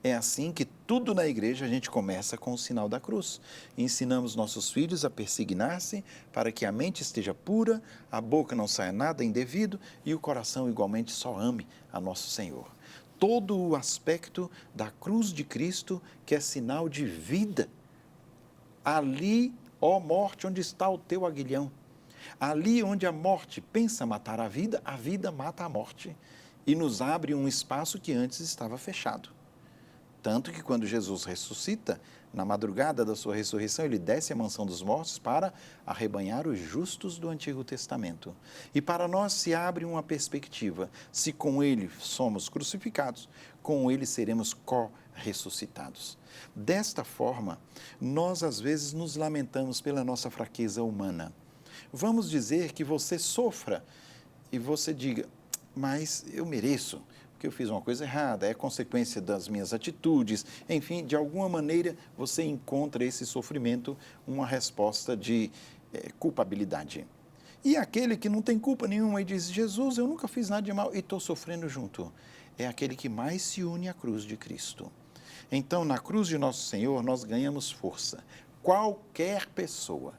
É assim que tudo na igreja a gente começa com o sinal da cruz. Ensinamos nossos filhos a persignar-se para que a mente esteja pura, a boca não saia nada indevido e o coração igualmente só ame a nosso Senhor. Todo o aspecto da cruz de Cristo, que é sinal de vida. Ali, ó morte, onde está o teu aguilhão? Ali onde a morte pensa matar a vida mata a morte e nos abre um espaço que antes estava fechado. Tanto que quando Jesus ressuscita, Na madrugada da sua ressurreição, ele desce à mansão dos mortos para arrebanhar os justos do Antigo Testamento. E para nós se abre uma perspectiva. Se com ele somos crucificados, com ele seremos co-ressuscitados. Desta forma, nós às vezes nos lamentamos pela nossa fraqueza humana. Vamos dizer que você sofra e você diga, mas eu mereço, porque eu fiz uma coisa errada, é consequência das minhas atitudes, enfim, de alguma maneira você encontra esse sofrimento uma resposta de culpabilidade. E aquele que não tem culpa nenhuma e diz, Jesus, eu nunca fiz nada de mal e estou sofrendo junto, é aquele que mais se une à cruz de Cristo. Então, na cruz de nosso Senhor, nós ganhamos força. Qualquer pessoa,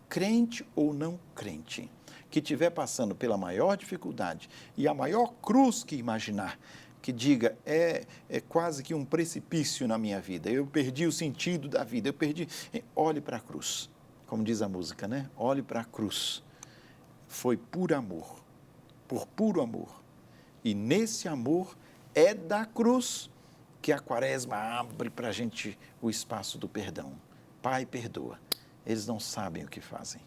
crente ou não crente, que estiver passando pela maior dificuldade e a maior cruz que imaginar, que diga, é quase que um precipício na minha vida, eu perdi o sentido da vida, olhe para a cruz, como diz a música, né? Olhe para a cruz, foi por amor, por puro amor, e nesse amor é da cruz que a Quaresma abre para a gente o espaço do perdão. Pai, perdoa, eles não sabem o que fazem.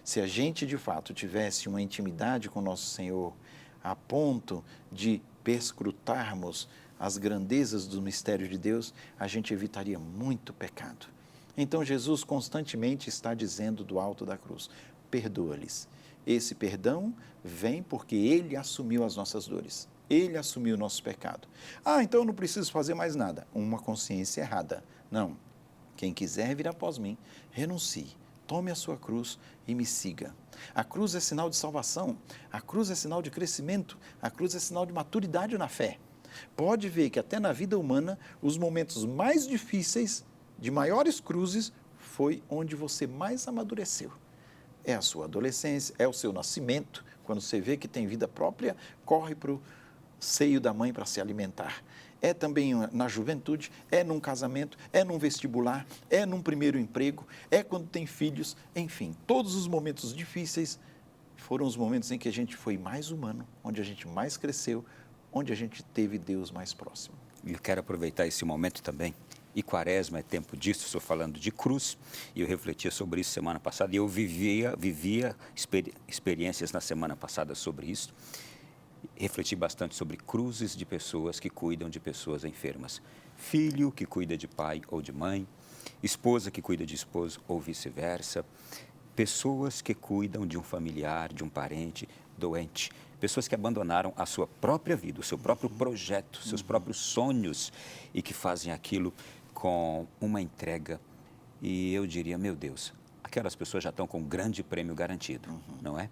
Se a gente, de fato, tivesse uma intimidade com nosso Senhor a ponto de perscrutarmos as grandezas do mistério de Deus, a gente evitaria muito pecado. Então, Jesus constantemente está dizendo do alto da cruz, perdoa-lhes. Esse perdão vem porque Ele assumiu as nossas dores. Ele assumiu o nosso pecado. Então eu não preciso fazer mais nada. Uma consciência errada. Não. Quem quiser vir após mim, renuncie. Tome a sua cruz e me siga. A cruz é sinal de salvação, a cruz é sinal de crescimento, a cruz é sinal de maturidade na fé. Pode ver que até na vida humana, os momentos mais difíceis, de maiores cruzes, foi onde você mais amadureceu. É a sua adolescência, é o seu nascimento, quando você vê que tem vida própria, corre para o seio da mãe para se alimentar. É também na juventude, é num casamento, é num vestibular, é num primeiro emprego, é quando tem filhos, enfim, todos os momentos difíceis foram os momentos em que a gente foi mais humano, onde a gente mais cresceu, onde a gente teve Deus mais próximo. E eu quero aproveitar esse momento também. E Quaresma é tempo disso, estou falando de cruz, e eu refletia sobre isso semana passada, e eu vivia experiências na semana passada sobre isso. Refleti bastante sobre cruzes de pessoas que cuidam de pessoas enfermas. Filho que cuida de pai ou de mãe, esposa que cuida de esposo ou vice-versa, pessoas que cuidam de um familiar, de um parente doente, pessoas que abandonaram a sua própria vida, o seu próprio projeto, seus próprios sonhos e que fazem aquilo com uma entrega. E eu diria, meu Deus, aquelas pessoas já estão com um grande prêmio garantido, não é?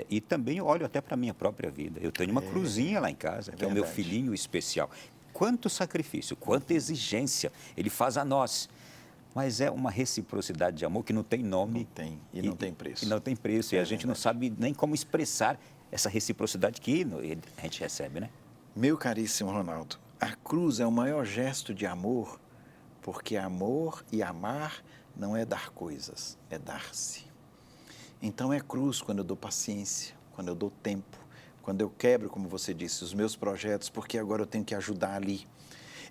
E também olho até para a minha própria vida. Eu tenho uma cruzinha lá em casa, que é o meu filhinho especial. Quanto sacrifício, quanta exigência ele faz a nós. Mas é uma reciprocidade de amor que não tem nome. Não tem, e não tem preço. E não tem preço. E a gente não sabe nem como expressar essa reciprocidade que a gente recebe, né? Meu caríssimo Ronaldo, a cruz é o maior gesto de amor, porque amor e amar não é dar coisas, é dar-se. Então é cruz quando eu dou paciência, quando eu dou tempo, quando eu quebro, como você disse, os meus projetos, porque agora eu tenho que ajudar ali.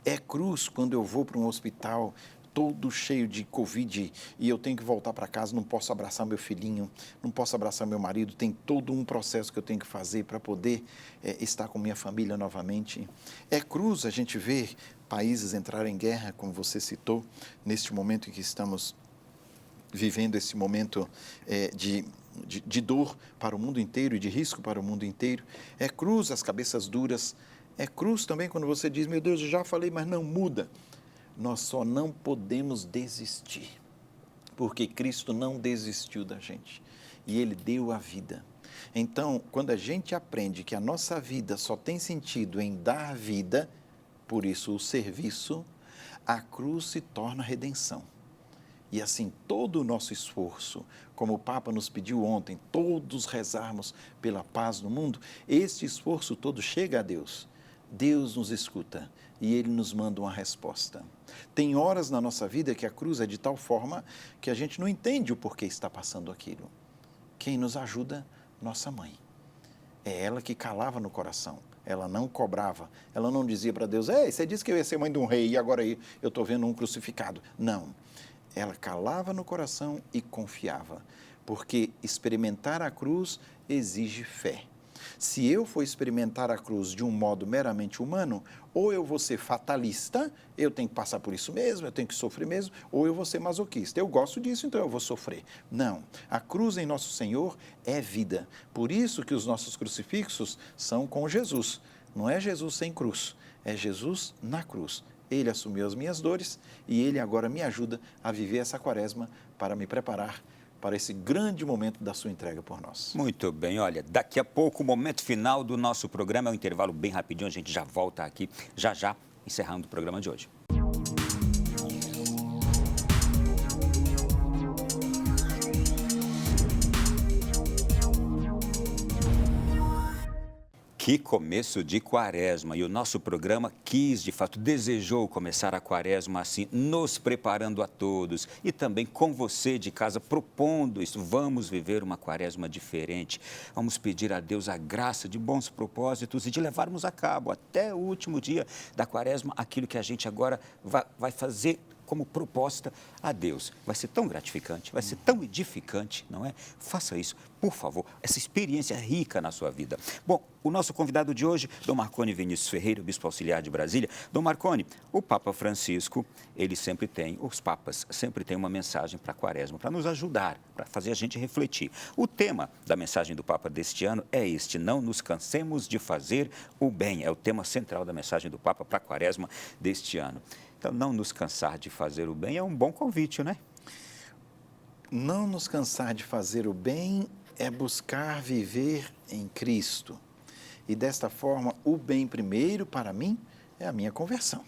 É cruz quando eu vou para um hospital todo cheio de Covid e eu tenho que voltar para casa, não posso abraçar meu filhinho, não posso abraçar meu marido, tem todo um processo que eu tenho que fazer para poder estar com minha família novamente. É cruz a gente ver países entrarem em guerra, como você citou, neste momento em que estamos vivendo esse momento de dor para o mundo inteiro e de risco para o mundo inteiro. É cruz as cabeças duras. É cruz também quando você diz, meu Deus, eu já falei, mas não muda. Nós só não podemos desistir, porque Cristo não desistiu da gente e Ele deu a vida. Então, quando a gente aprende que a nossa vida só tem sentido em dar vida, por isso o serviço, a cruz se torna redenção. E assim, todo o nosso esforço, como o Papa nos pediu ontem, todos rezarmos pela paz no mundo, este esforço todo chega a Deus. Deus nos escuta e Ele nos manda uma resposta. Tem horas na nossa vida que a cruz é de tal forma que a gente não entende o porquê está passando aquilo. Quem nos ajuda? Nossa mãe. É ela que calava no coração. Ela não cobrava. Ela não dizia para Deus, ei, você disse que eu ia ser mãe de um rei e agora aí eu estou vendo um crucificado. Não. Ela calava no coração e confiava. Porque experimentar a cruz exige fé. Se eu for experimentar a cruz de um modo meramente humano, ou eu vou ser fatalista, eu tenho que passar por isso mesmo, eu tenho que sofrer mesmo, ou eu vou ser masoquista. Eu gosto disso, então eu vou sofrer. Não, a cruz em Nosso Senhor é vida. Por isso que os nossos crucifixos são com Jesus. Não é Jesus sem cruz, é Jesus na cruz. Ele assumiu as minhas dores e Ele agora me ajuda a viver essa quaresma para me preparar para esse grande momento da sua entrega por nós. Muito bem, olha, daqui a pouco, o momento final do nosso programa, é um intervalo bem rapidinho, a gente já volta aqui, já, encerrando o programa de hoje. Que começo de quaresma, e o nosso programa quis, de fato, desejou começar a quaresma assim, nos preparando a todos e também com você de casa, propondo isso. Vamos viver uma quaresma diferente, vamos pedir a Deus a graça de bons propósitos e de levarmos a cabo até o último dia da quaresma aquilo que a gente agora vai fazer como proposta a Deus. Vai ser tão gratificante, vai ser tão edificante, não é? Faça isso, por favor, essa experiência rica na sua vida. Bom, o nosso convidado de hoje, Dom Marconi Vinícius Ferreira, Bispo Auxiliar de Brasília. Dom Marconi, o Papa Francisco, os papas sempre têm uma mensagem para a quaresma, para nos ajudar, para fazer a gente refletir. O tema da mensagem do Papa deste ano é este: não nos cansemos de fazer o bem. É o tema central da mensagem do Papa para a quaresma deste ano. Então, não nos cansar de fazer o bem é um bom convite, né? Não nos cansar de fazer o bem é buscar viver em Cristo. E desta forma, o bem primeiro para mim é a minha conversão.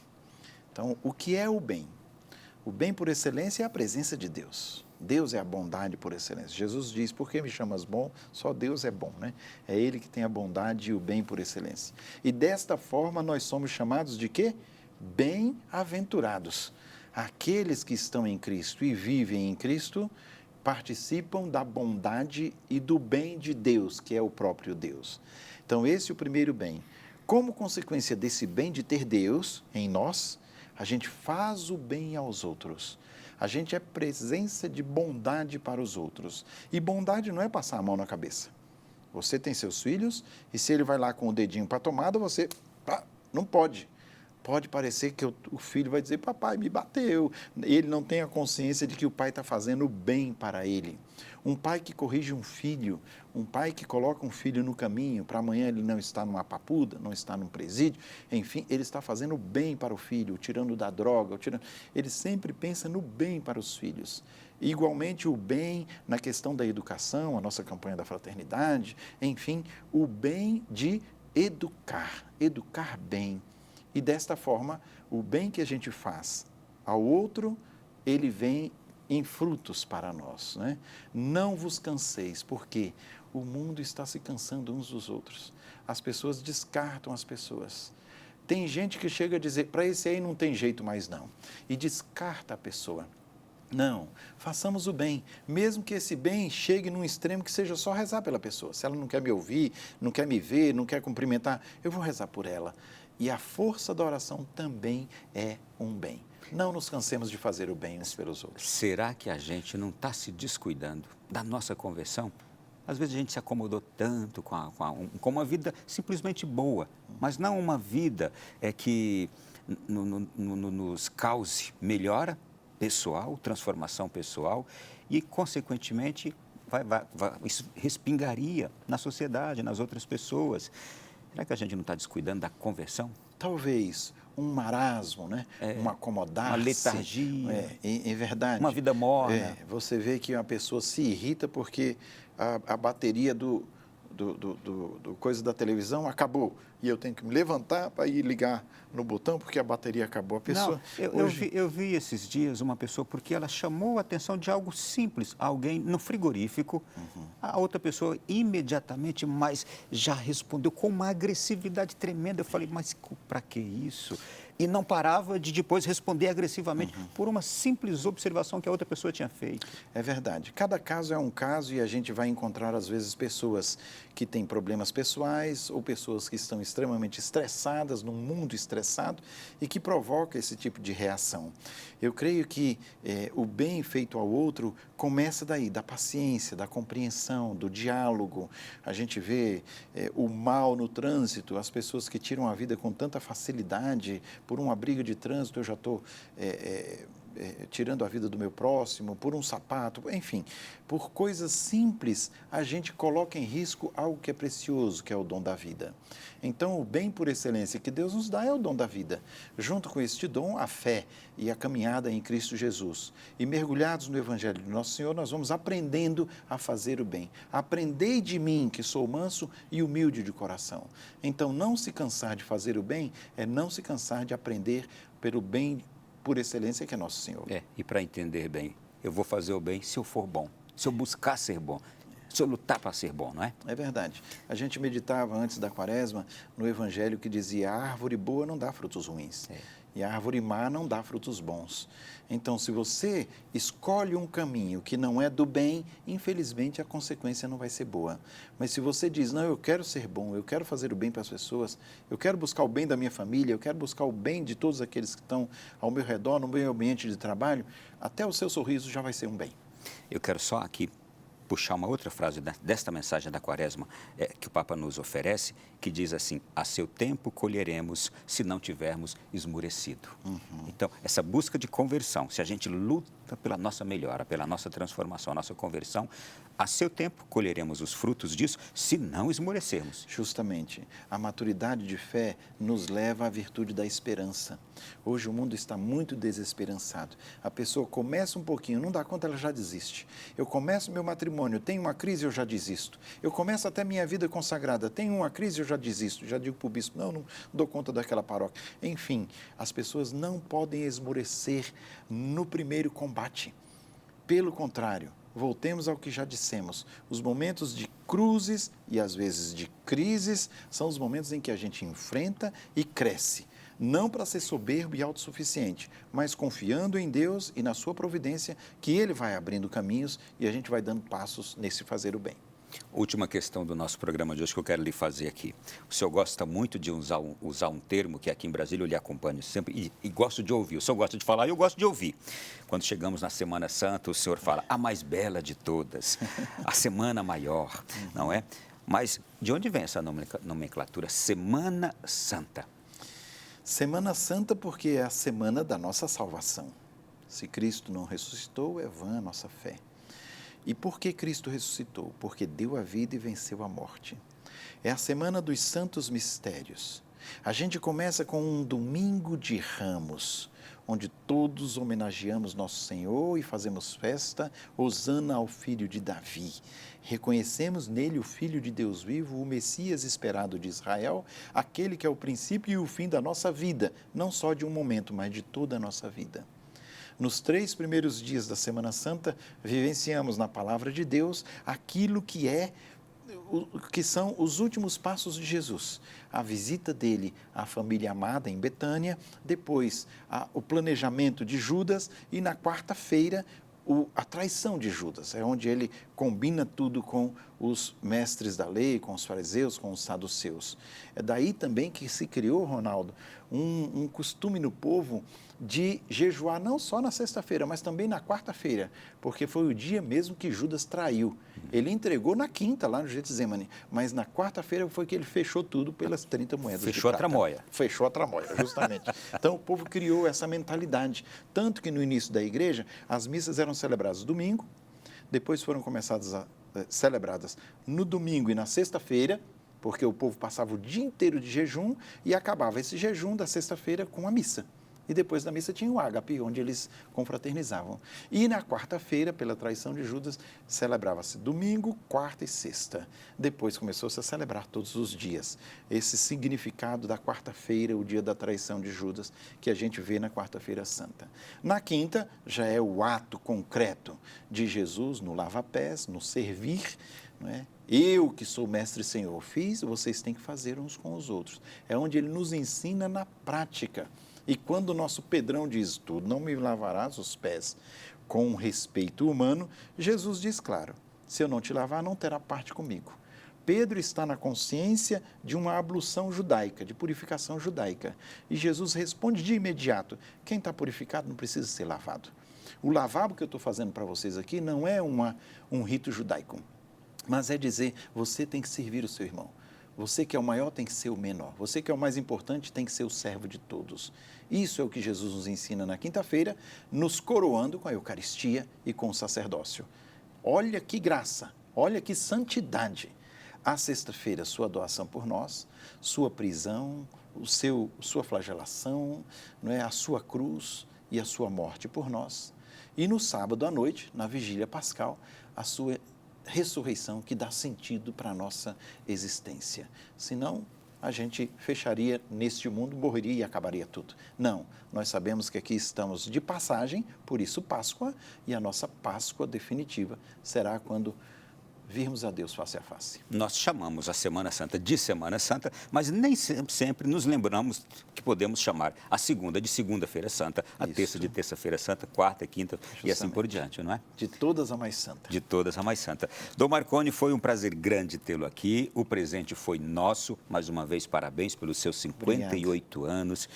Então, o que é o bem? O bem por excelência é a presença de Deus. Deus é a bondade por excelência. Jesus diz, por que me chamas bom? Só Deus é bom, né? É Ele que tem a bondade e o bem por excelência. E desta forma, nós somos chamados de quê? Bem-aventurados. Aqueles que estão em Cristo e vivem em Cristo participam da bondade e do bem de Deus, que é o próprio Deus. Então, esse é o primeiro bem. Como consequência desse bem de ter Deus em nós, a gente faz o bem aos outros. A gente é presença de bondade para os outros. E bondade não é passar a mão na cabeça. Você tem seus filhos e se ele vai lá com o dedinho para a tomada, você não pode. Pode parecer que o filho vai dizer, papai me bateu. Ele não tem a consciência de que o pai está fazendo bem para ele. Um pai que corrige um filho, um pai que coloca um filho no caminho, para amanhã ele não está numa papuda, não está num presídio, enfim, ele está fazendo bem para o filho, tirando da droga, ele sempre pensa no bem para os filhos. Igualmente o bem na questão da educação, a nossa campanha da fraternidade, enfim, o bem de educar bem. E desta forma, o bem que a gente faz ao outro, ele vem em frutos para nós, né? Não vos canseis, porque o mundo está se cansando uns dos outros. As pessoas descartam as pessoas. Tem gente que chega a dizer, para esse aí não tem jeito mais não. E descarta a pessoa. Não, façamos o bem, mesmo que esse bem chegue num extremo que seja só rezar pela pessoa. Se ela não quer me ouvir, não quer me ver, não quer cumprimentar, eu vou rezar por ela. E a força da oração também é um bem. Não nos cansemos de fazer o bem uns pelos outros. Será que a gente não está se descuidando da nossa conversão? Às vezes a gente se acomodou tanto com uma vida simplesmente boa, mas não uma vida que nos cause melhora pessoal, transformação pessoal e, consequentemente, isso respingaria na sociedade, nas outras pessoas. Será que a gente não está descuidando da conversão? Talvez um marasmo, né? Um acomodar-se. Uma letargia. É verdade. Uma vida morna. Você vê que uma pessoa se irrita porque a bateria do coisa da televisão acabou. E eu tenho que me levantar para ir ligar no botão porque a bateria acabou. A pessoa... Não, eu vi esses dias uma pessoa porque ela chamou a atenção de algo simples. Alguém no frigorífico, a outra pessoa imediatamente, mas já respondeu com uma agressividade tremenda. Eu falei, mas para que isso? e não parava de depois responder agressivamente por uma simples observação que a outra pessoa tinha feito. É verdade. Cada caso é um caso e a gente vai encontrar, às vezes, pessoas que têm problemas pessoais ou pessoas que estão extremamente estressadas, num mundo estressado e que provoca esse tipo de reação. Eu creio que o bem feito ao outro começa daí, da paciência, da compreensão, do diálogo. A gente vê o mal no trânsito, as pessoas que tiram a vida com tanta facilidade, por uma briga de trânsito eu já estou tirando a vida do meu próximo, por um sapato, enfim, por coisas simples, a gente coloca em risco algo que é precioso, que é o dom da vida. Então, o bem por excelência que Deus nos dá é o dom da vida. Junto com este dom, a fé e a caminhada em Cristo Jesus. E mergulhados no Evangelho do Nosso Senhor, nós vamos aprendendo a fazer o bem. Aprendei de mim, que sou manso e humilde de coração. Então, não se cansar de fazer o bem é não se cansar de aprender pelo bem por excelência que é Nosso Senhor. E para entender bem, eu vou fazer o bem se eu for bom, se eu buscar ser bom, se eu lutar para ser bom, não é? É verdade. A gente meditava antes da Quaresma no Evangelho que dizia: a árvore boa não dá frutos ruins. E a árvore má não dá frutos bons. Então, se você escolhe um caminho que não é do bem, infelizmente a consequência não vai ser boa. Mas se você diz: não, eu quero ser bom, eu quero fazer o bem para as pessoas, eu quero buscar o bem da minha família, eu quero buscar o bem de todos aqueles que estão ao meu redor, no meu ambiente de trabalho, até o seu sorriso já vai ser um bem. Eu quero só aqui puxar uma outra frase desta mensagem da Quaresma que o Papa nos oferece, que diz assim: a seu tempo colheremos se não tivermos esmurecido. Então, essa busca de conversão, se a gente luta pela nossa melhora, pela nossa transformação, a nossa conversão, a seu tempo colheremos os frutos disso se não esmorecermos. Justamente, a maturidade de fé nos leva à virtude da esperança. Hoje o mundo está muito desesperançado. A pessoa começa um pouquinho, não dá conta, ela já desiste. Eu começo meu matrimônio, tenho uma crise, eu já desisto. Eu começo até minha vida consagrada, tenho uma crise, eu já desisto. Já digo para o bispo: não dou conta daquela paróquia. Enfim, as pessoas não podem esmorecer no primeiro combate. Pelo contrário, voltemos ao que já dissemos. Os momentos de cruzes e às vezes de crises são os momentos em que a gente enfrenta e cresce. Não para ser soberbo e autossuficiente, mas confiando em Deus e na sua providência, que Ele vai abrindo caminhos e a gente vai dando passos nesse fazer o bem. Última questão do nosso programa de hoje que eu quero lhe fazer aqui. O senhor gosta muito de usar um termo que aqui em Brasília eu lhe acompanho sempre e gosto de ouvir. O senhor gosta de falar e eu gosto de ouvir. Quando chegamos na Semana Santa, o senhor fala: a mais bela de todas, a semana maior, não é? Mas de onde vem essa nomenclatura Semana Santa? Semana Santa porque é a semana da nossa salvação. Se Cristo não ressuscitou, é vã a nossa fé. E por que Cristo ressuscitou? Porque deu a vida e venceu a morte. É a semana dos santos mistérios. A gente começa com um domingo de Ramos, onde todos homenageamos nosso Senhor e fazemos festa, hosana ao Filho de Davi. Reconhecemos nele o Filho de Deus vivo, o Messias esperado de Israel, aquele que é o princípio e o fim da nossa vida, não só de um momento, mas de toda a nossa vida. Nos 3 primeiros dias da Semana Santa, vivenciamos na Palavra de Deus aquilo que são os últimos passos de Jesus. A visita dele à família amada em Betânia, depois o planejamento de Judas e na quarta-feira a traição de Judas. É onde ele combina tudo com os mestres da lei, com os fariseus, com os saduceus. É daí também que se criou, Ronaldo, um costume no povo de jejuar não só na sexta-feira, mas também na quarta-feira, porque foi o dia mesmo que Judas traiu. Ele entregou na quinta, lá no Getsemane, mas na quarta-feira foi que ele fechou tudo pelas 30 moedas de prata. Fechou a tramóia. Fechou a tramóia, justamente. Então, o povo criou essa mentalidade, tanto que no início da igreja, as missas eram celebradas domingo, depois foram celebradas no domingo e na sexta-feira, porque o povo passava o dia inteiro de jejum e acabava esse jejum da sexta-feira com a missa. E depois da missa tinha o ágape, onde eles confraternizavam. E na quarta-feira, pela traição de Judas, celebrava-se domingo, quarta e sexta. Depois começou-se a celebrar todos os dias. Esse significado da quarta-feira, o dia da traição de Judas, que a gente vê na quarta-feira santa. Na quinta, já é o ato concreto de Jesus no lava-pés, no servir, não é? Eu, que sou mestre e senhor, fiz, vocês têm que fazer uns com os outros. É onde ele nos ensina na prática. E quando o nosso Pedrão diz, tu não me lavarás os pés com um respeito humano, Jesus diz, claro, se eu não te lavar, não terá parte comigo. Pedro está na consciência de uma ablução judaica, de purificação judaica. E Jesus responde de imediato, quem está purificado não precisa ser lavado. O lavabo que eu estou fazendo para vocês aqui não é um rito judaico, mas é dizer, você tem que servir o seu irmão. Você que é o maior tem que ser o menor. Você que é o mais importante tem que ser o servo de todos. Isso é o que Jesus nos ensina na quinta-feira, nos coroando com a Eucaristia e com o sacerdócio. Olha que graça, olha que santidade. A sexta-feira, sua doação por nós, sua prisão, sua flagelação, não é? A sua cruz e a sua morte por nós. E no sábado à noite, na vigília pascal, a sua ressurreição que dá sentido para a nossa existência. Senão, a gente fecharia neste mundo, morreria e acabaria tudo. Não, nós sabemos que aqui estamos de passagem, por isso Páscoa, e a nossa Páscoa definitiva será quando virmos a Deus face a face. Nós chamamos a Semana Santa de Semana Santa, mas nem sempre nos lembramos que podemos chamar a segunda de Segunda-feira Santa, a terça de Terça-feira Santa, quarta e quinta e assim por diante, não é? De todas a mais santa. De todas a mais santa. Dom Marconi, foi um prazer grande tê-lo aqui. O presente foi nosso. Mais uma vez, parabéns pelos seus 58 Obrigado. anos.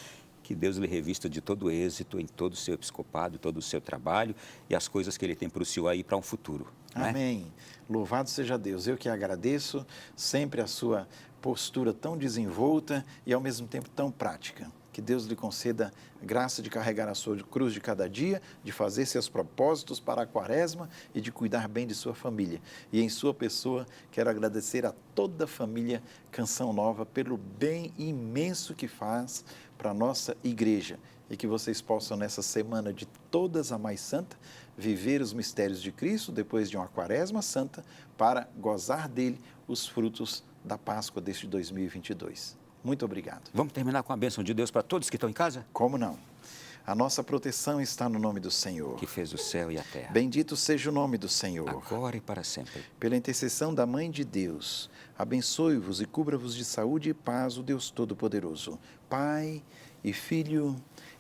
Que Deus lhe revista de todo êxito em todo o seu episcopado, todo o seu trabalho e as coisas que Ele tem para o senhor aí para um futuro. Amém. Louvado seja Deus. Eu que agradeço sempre a sua postura tão desenvolta e ao mesmo tempo tão prática. Que Deus lhe conceda graça de carregar a sua cruz de cada dia, de fazer seus propósitos para a quaresma e de cuidar bem de sua família. E em sua pessoa, quero agradecer a toda a família Canção Nova pelo bem imenso que faz para a nossa igreja. E que vocês possam, nessa semana de todas a mais santa, viver os mistérios de Cristo depois de uma quaresma santa para gozar dele os frutos da Páscoa deste 2022. Muito obrigado. Vamos terminar com a bênção de Deus para todos que estão em casa? Como não? A nossa proteção está no nome do Senhor. Que fez o céu e a terra. Bendito seja o nome do Senhor. Agora e para sempre. Pela intercessão da Mãe de Deus, abençoe-vos e cubra-vos de saúde e paz o Deus Todo-Poderoso, Pai e Filho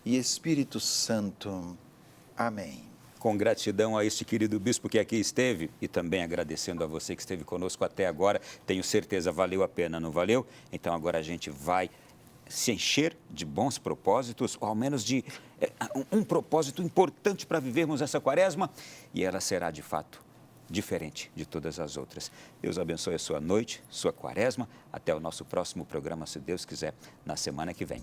e Espírito Santo. Amém. Com gratidão a este querido bispo que aqui esteve e também agradecendo a você que esteve conosco até agora. Tenho certeza, valeu a pena, não valeu? Então agora a gente vai se encher de bons propósitos, ou ao menos de um propósito importante para vivermos essa quaresma, e ela será de fato diferente de todas as outras. Deus abençoe a sua noite, sua quaresma. Até o nosso próximo programa, se Deus quiser, na semana que vem.